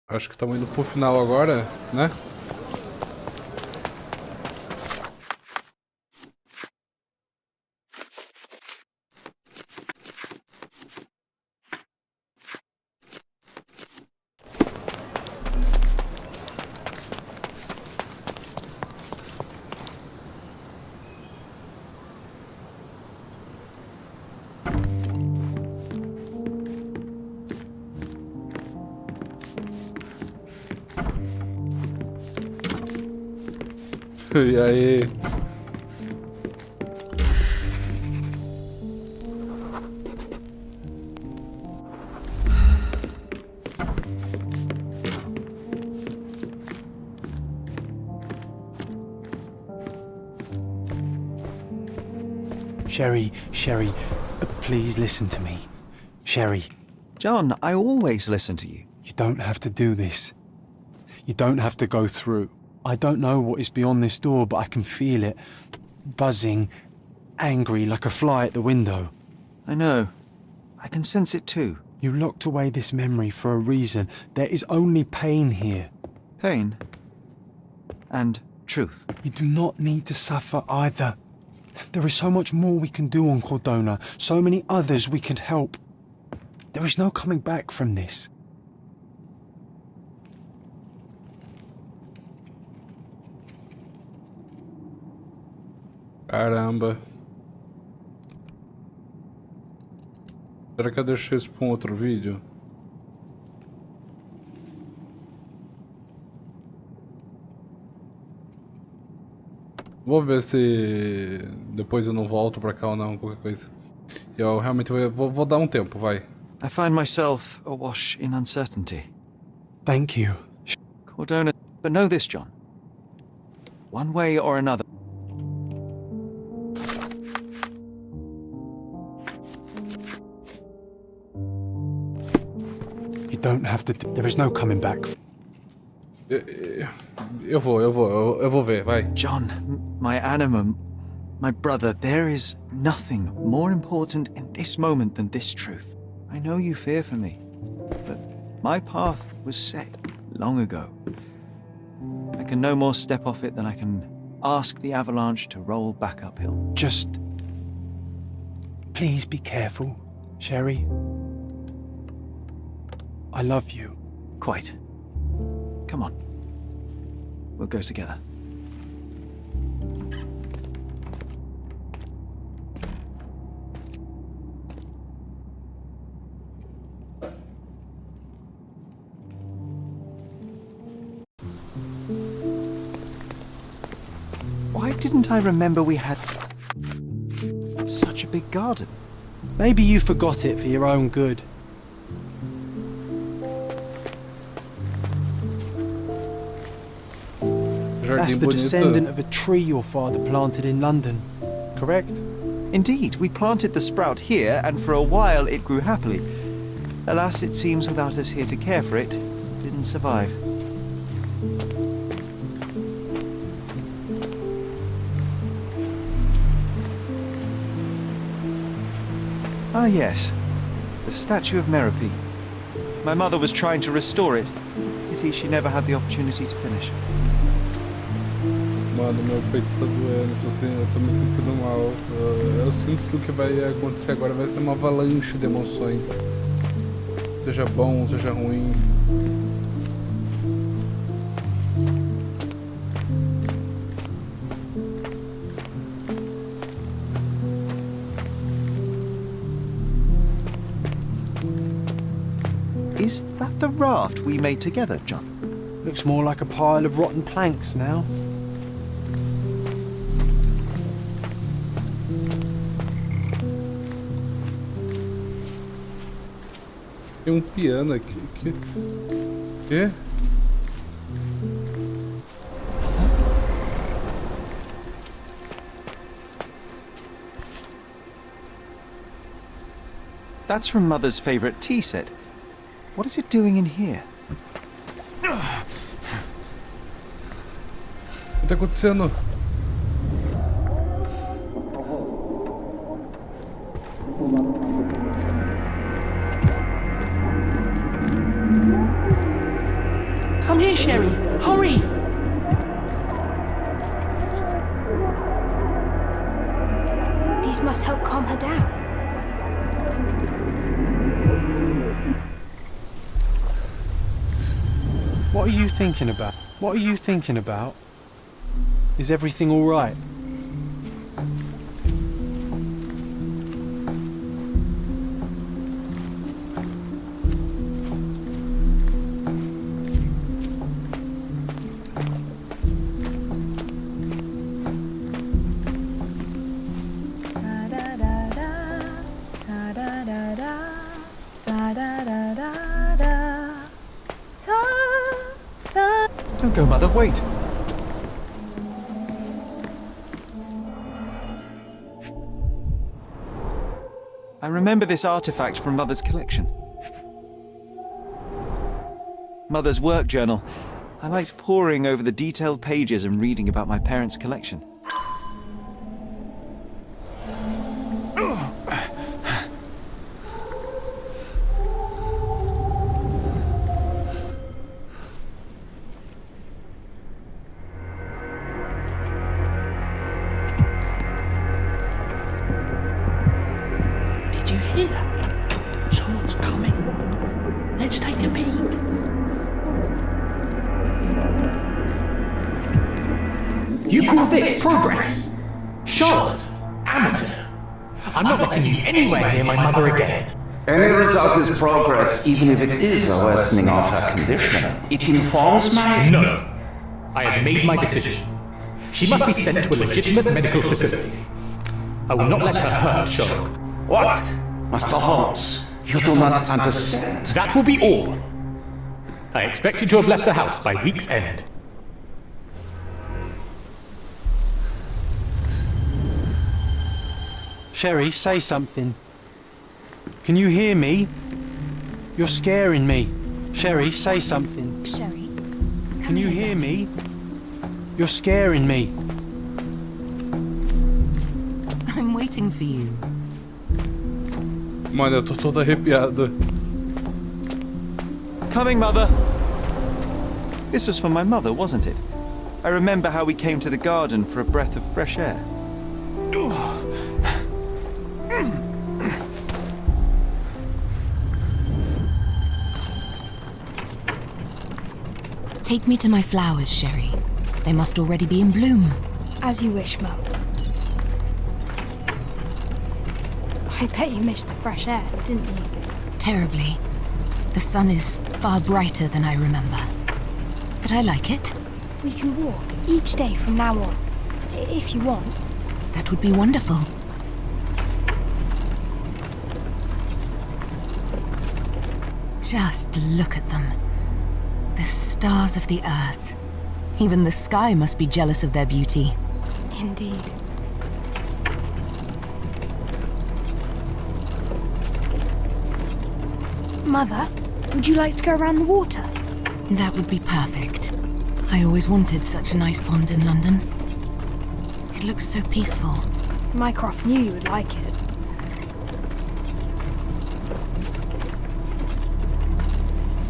Speaker 1: Acho que estamos indo pro final agora, né? E aí?
Speaker 2: Sherry, please listen to me. Sherry.
Speaker 4: John, I always listen to you.
Speaker 2: You don't have to do this. You don't have to go through. I don't know what is beyond this door, but I can feel it. Buzzing, angry, like a fly at the window.
Speaker 4: I know. I can sense it too.
Speaker 2: You locked away this memory for a reason. There is only pain here.
Speaker 4: Pain? And truth.
Speaker 2: You do not need to suffer either. There is so much more we can do on Cordona, so many others we can help. There is no coming back from this.
Speaker 1: Caramba. Será que eu deixo isso para um outro vídeo? Vou ver se depois eu não volto pra cá ou não, qualquer coisa. Eu realmente vou dar um tempo, vai.
Speaker 4: I find myself awash in uncertainty.
Speaker 2: Thank you.
Speaker 4: Cordona, but know this, John. One way or another.
Speaker 2: You don't have to. There is no coming back.
Speaker 1: Eu vou ver, vai.
Speaker 4: John, my anima, my brother, there is nothing more important in this moment than this truth. I know you fear for me, but my path was set long ago. I can no more step off it than I can ask the avalanche to roll back uphill.
Speaker 2: Just... please be careful, Sherry. I love you.
Speaker 4: Quite. Come on. We'll go together. Why didn't I remember we had such a big garden?
Speaker 2: Maybe you forgot it for your own good. That's the descendant of a tree your father planted in London, correct?
Speaker 4: Indeed, we planted the sprout here, and for a while it grew happily. Alas, it seems without us here to care for it, it didn't survive. Ah yes, the statue of Merope. My mother was trying to restore it. Pity she never had the opportunity to finish.
Speaker 1: Mano, meu peito tá doendo, eu tô me sentindo mal. Eu sinto que o que vai acontecer agora vai ser uma avalanche de emoções. Seja bom, seja ruim.
Speaker 4: Is that the raft we made together, John?
Speaker 2: Looks more like a pile of rotten planks now.
Speaker 1: Tem piano aqui. Quê?
Speaker 4: That's from Mother's favorite tea set. What is it doing in here?
Speaker 1: O que tá acontecendo?
Speaker 15: Come here, Sherry. Hurry!
Speaker 16: These must help calm her down.
Speaker 2: What are you thinking about? What are you thinking about? Is everything all right?
Speaker 4: Don't go, Mother, wait! I remember this artifact from Mother's collection. Mother's work journal. I liked poring over the detailed pages and reading about my parents' collection.
Speaker 15: Did you hear that? Someone's coming. Let's take a peek. You call this progress? Charlotte, amateur. I'm not letting you anywhere near my mother again.
Speaker 7: Any result is progress, even if it is a worsening of her condition. It informs my...
Speaker 15: No. I have made my decision. She must be sent to a legitimate medical facility. I will not let her hurt Sherlock.
Speaker 7: What? Master Holmes, you do not understand.
Speaker 15: That will be all. I expect you to have left the house by week's end.
Speaker 2: Sherry, say something. Can you hear me? You're scaring me. Sherry, say something.
Speaker 10: Sherry,
Speaker 2: can you hear me? You're scaring me.
Speaker 10: I'm waiting for you.
Speaker 1: Mano, eu tô todo arrepiado.
Speaker 4: Coming, Mother! This was for my mother, wasn't it? I remember how we came to the garden for a breath of fresh air.
Speaker 10: Take me to my flowers, Sherry. They must already be in bloom.
Speaker 16: As you wish, Mum. I bet you missed the fresh air, didn't you?
Speaker 10: Terribly. The sun is far brighter than I remember. But I like it.
Speaker 16: We can walk each day from now on, if you want.
Speaker 10: That would be wonderful. Just look at them. The stars of the earth. Even the sky must be jealous of their beauty.
Speaker 16: Indeed. Mother, would you like to go around the water?
Speaker 10: That would be perfect. I always wanted such a nice pond in London. It looks so peaceful.
Speaker 16: Mycroft knew you would like it.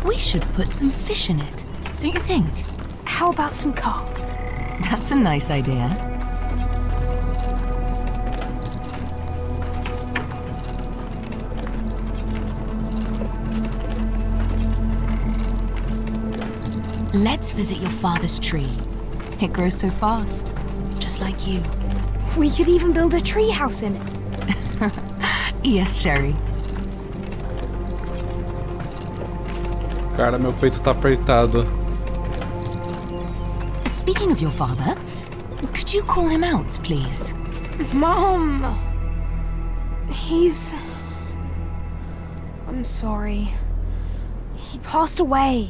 Speaker 10: We should put some fish in it, don't you think?
Speaker 16: How about some carp?
Speaker 10: That's a nice idea. Let's visit your father's tree. It grows so fast, just like you.
Speaker 16: We could even build a tree house in it.
Speaker 10: Yes, Sherry.
Speaker 1: Cara, meu peito tá apertado.
Speaker 10: Speaking of your father, could you call him out, please?
Speaker 16: Mom! I'm sorry. He passed away.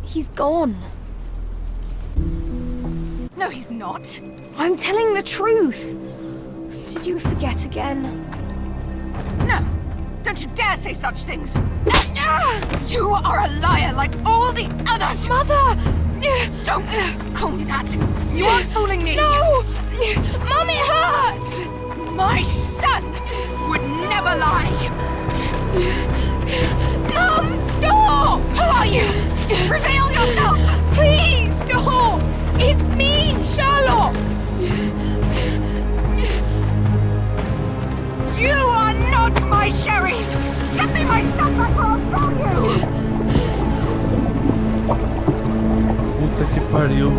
Speaker 16: He's gone.
Speaker 10: No, he's not.
Speaker 16: I'm telling the truth. Did you forget again?
Speaker 10: No. Don't you dare say such things. You are a liar like all the others.
Speaker 16: Mother!
Speaker 10: Don't call me that. You aren't fooling me.
Speaker 16: No! Mum, it hurts!
Speaker 10: My son would never lie.
Speaker 16: Mum, stop!
Speaker 10: Who are you? Reveal yourself!
Speaker 16: Please, stop! It's me, Sherlock!
Speaker 10: You are not my Sherry! Give me my stuff or I'll kill you!
Speaker 1: Puta que pariu.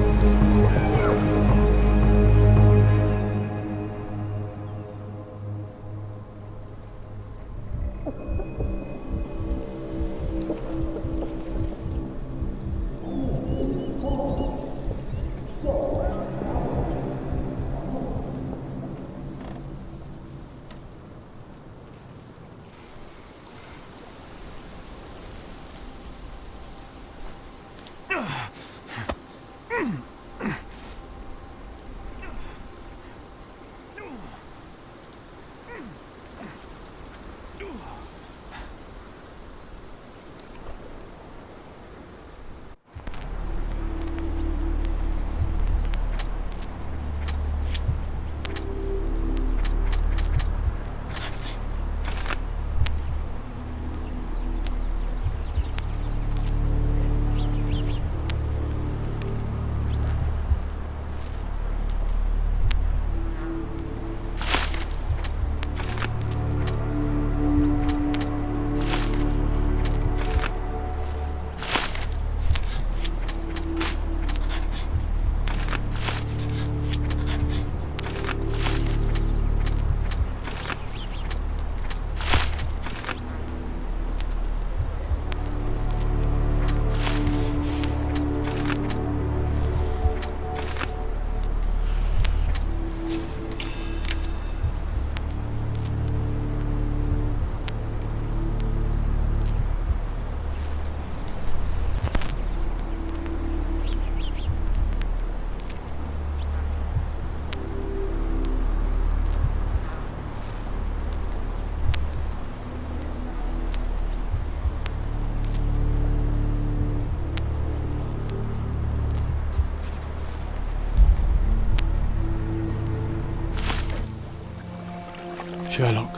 Speaker 2: Sherlock.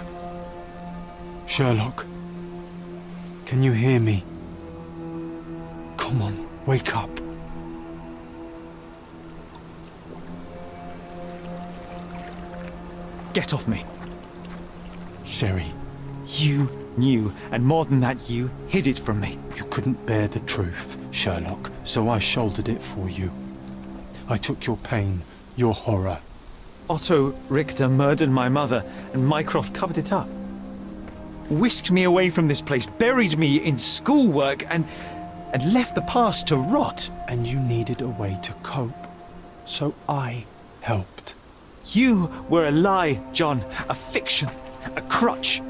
Speaker 2: Sherlock. Can you hear me? Come on, wake up.
Speaker 4: Get off me.
Speaker 2: Sherry.
Speaker 4: You knew, and more than that, you hid it from me.
Speaker 2: You couldn't bear the truth, Sherlock, so I shouldered it for you. I took your pain, your horror.
Speaker 4: Otto Richter murdered my mother, and Mycroft covered it up. Whisked me away from this place, buried me in schoolwork, and left the past to rot.
Speaker 2: And you needed a way to cope, so I helped.
Speaker 4: You were a lie, John, a fiction, a crutch.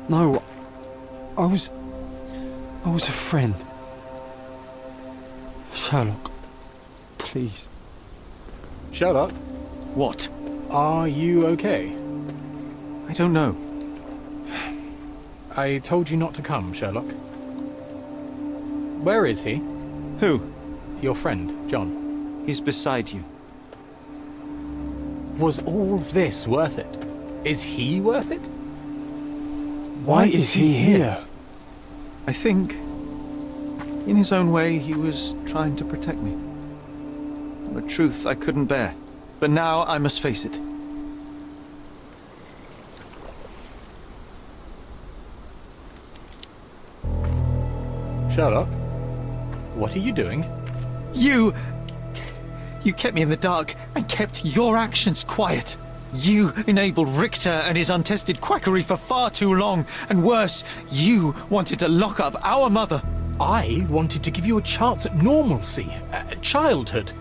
Speaker 2: No, I was a friend. Sherlock, please.
Speaker 17: Sherlock?
Speaker 4: What?
Speaker 17: Are you okay?
Speaker 4: I don't know.
Speaker 17: I told you not to come, Sherlock. Where is he?
Speaker 4: Who?
Speaker 17: Your friend, John.
Speaker 4: He's beside you.
Speaker 17: Was all this worth it? Is he worth it?
Speaker 2: Why is he here?
Speaker 4: I think, in his own way, he was trying to protect me. A truth I couldn't bear. But now I must face it.
Speaker 17: Sherlock, what are you doing?
Speaker 4: You kept me in the dark and kept your actions quiet. You enabled Richter and his untested quackery for far too long. And worse, you wanted to lock up our mother.
Speaker 17: I wanted to give you a chance at normalcy, childhood.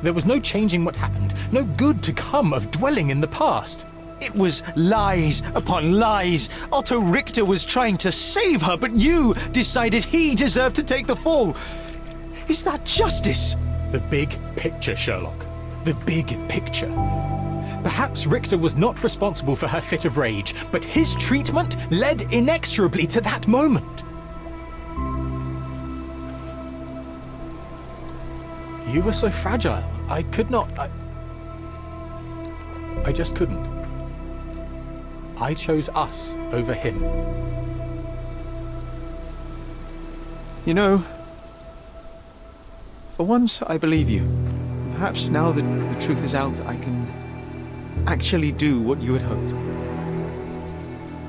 Speaker 17: There was no changing what happened, no good to come of dwelling in the past.
Speaker 4: It was lies upon lies. Otto Richter was trying to save her, but you decided he deserved to take the fall. Is that justice?
Speaker 17: The big picture, Sherlock. The big picture. Perhaps Richter was not responsible for her fit of rage, but his treatment led inexorably to that moment. You were so fragile. I could not... I just couldn't. I chose us over him.
Speaker 4: You know, for once I believe you. Perhaps now that the truth is out, I can actually do what you had hoped.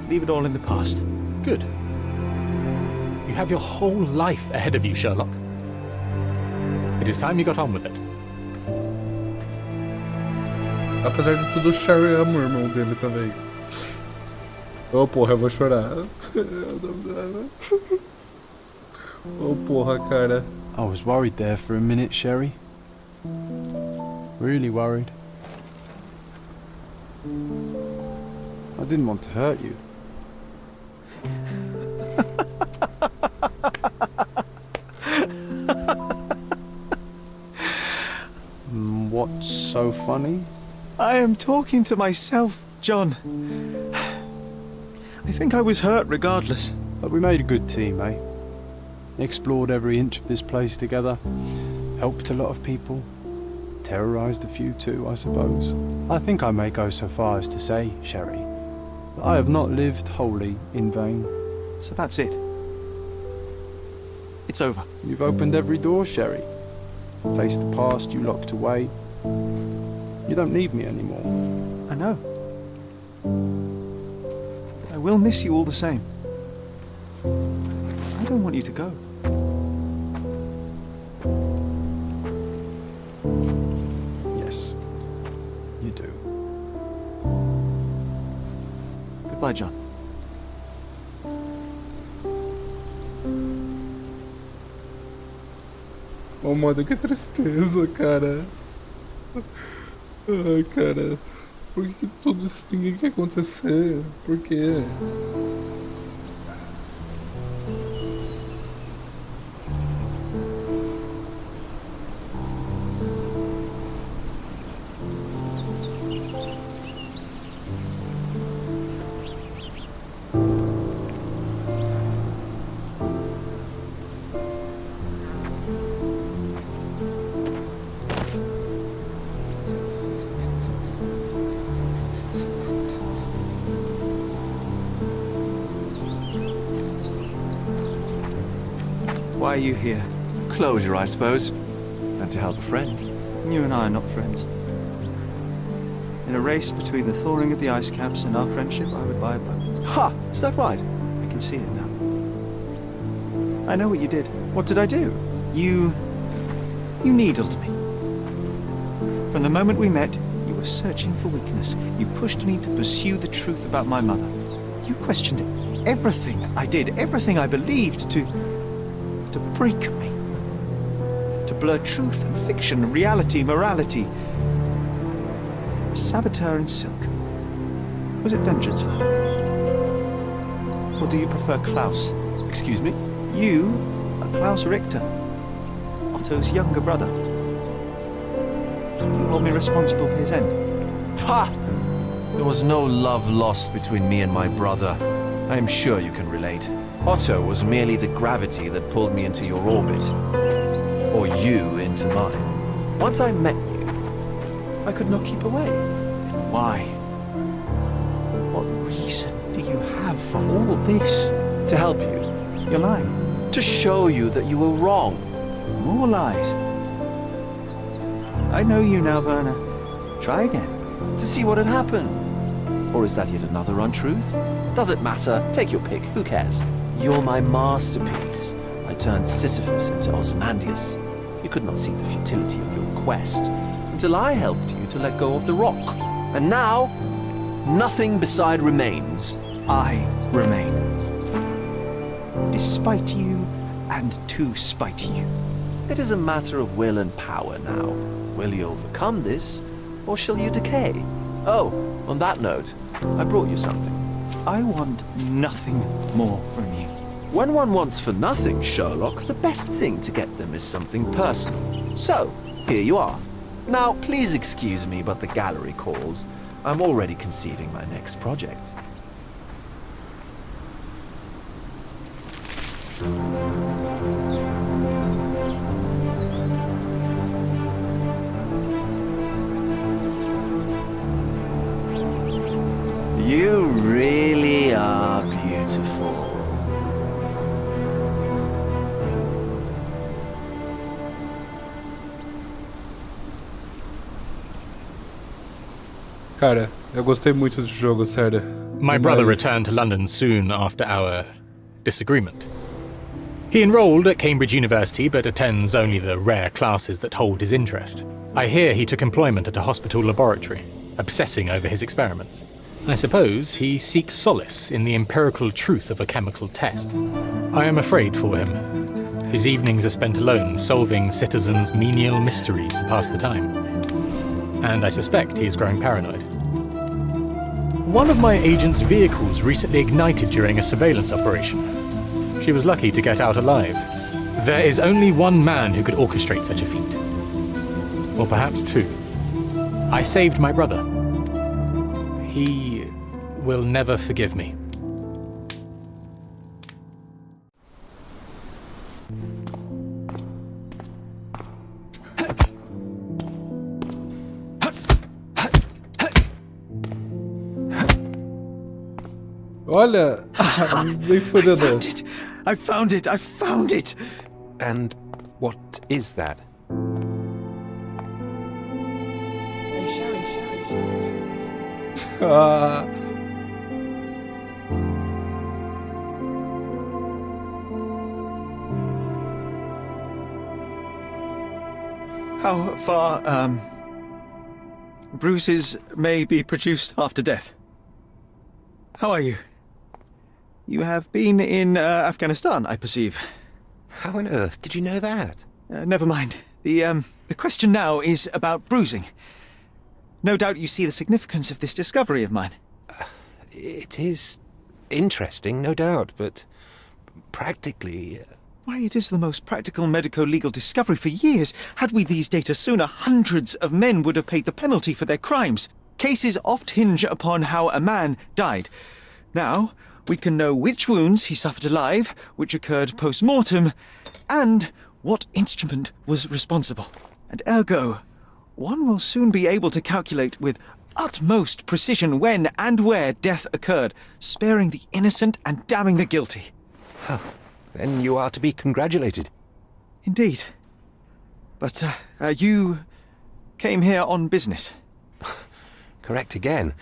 Speaker 4: Leave it all in the past.
Speaker 17: Good. You have your whole life ahead of you, Sherlock. It is time you got on with it.
Speaker 1: Apesar de tudo, o Sherry ama o irmão dele também. Oh, porra, eu vou chorar. Oh, porra, cara.
Speaker 2: I was worried there for a minute, Sherry. Really worried. I didn't want to hurt you. What's so funny?
Speaker 4: I am talking to myself, John. I think I was hurt regardless.
Speaker 2: But we made a good team, eh? Explored every inch of this place together. Helped a lot of people. Terrorized a few too, I suppose. I think I may go so far as to say, Sherry, that I have not lived wholly in vain.
Speaker 4: So that's it. It's over.
Speaker 2: You've opened every door, Sherry. Faced the past you locked away. You don't need me anymore.
Speaker 4: I know. I will miss you all the same. I don't want you to go.
Speaker 2: Yes, you do.
Speaker 4: Goodbye, John.
Speaker 1: Oh, mano, que tristeza, cara. Ai, cara. Por que tudo isso tinha que acontecer? Por quê?
Speaker 4: Why are you here?
Speaker 6: Closure, I suppose. And to help a friend.
Speaker 4: You and I are not friends. In a race between the thawing of the ice caps and our friendship, I would buy a boat.
Speaker 6: Ha! Is that right?
Speaker 4: I can see it now. I know what you did.
Speaker 6: What did I do?
Speaker 4: You needled me. From the moment we met, you were searching for weakness. You pushed me to pursue the truth about my mother. You questioned everything I did, everything I believed, to break me. To blur truth and fiction, reality, morality. A saboteur in silk. Was it vengeance for her? Or do you prefer Klaus?
Speaker 6: Excuse me?
Speaker 4: You are Klaus Richter, Otto's younger brother. Do you hold me responsible for his end?
Speaker 6: Ha! There was no love lost between me and my brother. I am sure you can relate. Otto was merely the gravity that pulled me into your orbit. Or you into mine. Once I met you, I could not keep away.
Speaker 4: Why? What reason do you have for all this?
Speaker 6: To help you.
Speaker 4: You're lying.
Speaker 6: To show you that you were wrong.
Speaker 4: More lies. I know you now, Werner. Try again.
Speaker 6: To see what had happened. Or is that yet another untruth? Does it matter? Take your pick. Who cares? You're my masterpiece. I turned Sisyphus into Ozymandias. You could not see the futility of your quest until I helped you to let go of the rock. And now, nothing beside remains.
Speaker 4: I remain. Despite you and to spite you.
Speaker 6: It is a matter of will and power now. Will you overcome this, or shall you decay? Oh, on that note, I brought you something.
Speaker 4: I want nothing more from you.
Speaker 6: When one wants for nothing, Sherlock, the best thing to get them is something personal. So, here you are. Now, please excuse me, but the gallery calls. I'm already conceiving my next project. You really are beautiful.
Speaker 1: Cara, eu gostei muito desse jogo, sério.
Speaker 17: My brother returned to London soon after our disagreement. He enrolled at Cambridge University, but attends only the rare classes that hold his interest. I hear he took employment at a hospital laboratory, obsessing over his experiments. I suppose he seeks solace in the empirical truth of a chemical test. I am afraid for him. His evenings are spent alone, solving citizens' menial mysteries to pass the time. And I suspect he is growing paranoid. One of my agent's vehicles recently ignited during a surveillance operation. She was lucky to get out alive. There is only one man who could orchestrate such a feat. Or perhaps two. I saved my brother. He will never forgive me.
Speaker 1: Olha, bem fodedor.
Speaker 4: I found it! I found it!
Speaker 18: And what is that?
Speaker 4: How far, bruises may be produced after death. How are you? You have been in Afghanistan, I perceive.
Speaker 18: How on earth did you know that?
Speaker 4: Never mind. The question now is about bruising. No doubt you see the significance of this discovery of mine.
Speaker 18: It is interesting, no doubt, but practically...
Speaker 4: Why, it is the most practical medico-legal discovery for years. Had we these data sooner, hundreds of men would have paid the penalty for their crimes. Cases oft hinge upon how a man died. Now, we can know which wounds he suffered alive, which occurred post-mortem, and what instrument was responsible. And ergo, one will soon be able to calculate with utmost precision when and where death occurred, sparing the innocent and damning the guilty.
Speaker 18: Huh. then you are to be congratulated.
Speaker 4: Indeed. But, you came here on business.
Speaker 18: Correct again.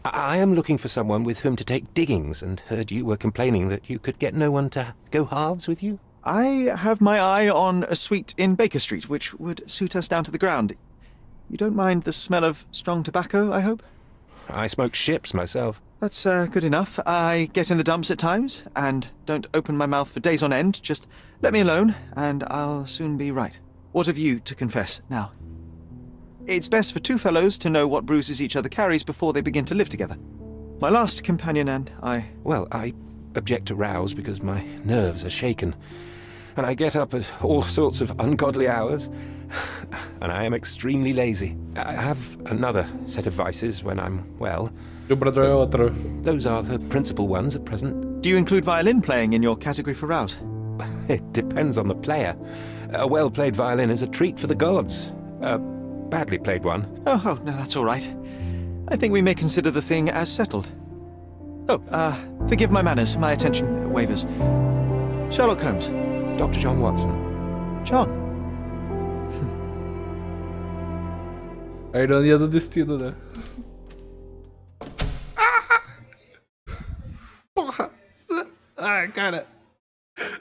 Speaker 18: I am looking for someone with whom to take diggings, and heard you were complaining that you could get no one to go halves with you.
Speaker 4: I have my eye on a suite in Baker Street, which would suit us down to the ground. You don't mind the smell of strong tobacco, I hope?
Speaker 18: I smoke ships myself.
Speaker 4: That's good enough. I get in the dumps at times, and don't open my mouth for days on end. Just let me alone, and I'll soon be right. What have you to confess now? It's best for two fellows to know what bruises each other carries before they begin to live together. My last companion and I...
Speaker 18: Well, I object to rows because my nerves are shaken, and I get up at all sorts of ungodly hours, and I am extremely lazy. I have another set of vices when I'm well. Those are the principal ones at present.
Speaker 4: Do you include violin playing in your category for route?
Speaker 18: It depends on the player. A well-played violin is a treat for the gods. A badly played one.
Speaker 4: Oh, no, that's all right. I think we may consider the thing as settled. Oh, forgive my manners. My attention wavers. Sherlock Holmes.
Speaker 18: Dr. John Watson.
Speaker 4: John.
Speaker 1: A ironia do destino, né? Porra! Ai, cara.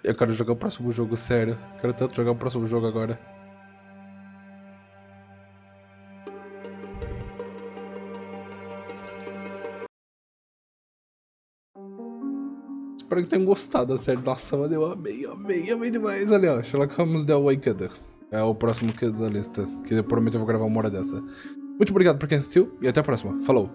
Speaker 1: Eu quero jogar o próximo jogo, sério. Quero tanto jogar o próximo jogo agora. Espero que tenham gostado da série. Nossa, mano, eu amei demais. Ali, ó, Sherlock Holmes The Awakened. É o próximo que da lista, que eu prometo eu vou gravar uma hora dessa. Muito obrigado por quem assistiu e até a próxima. Falou!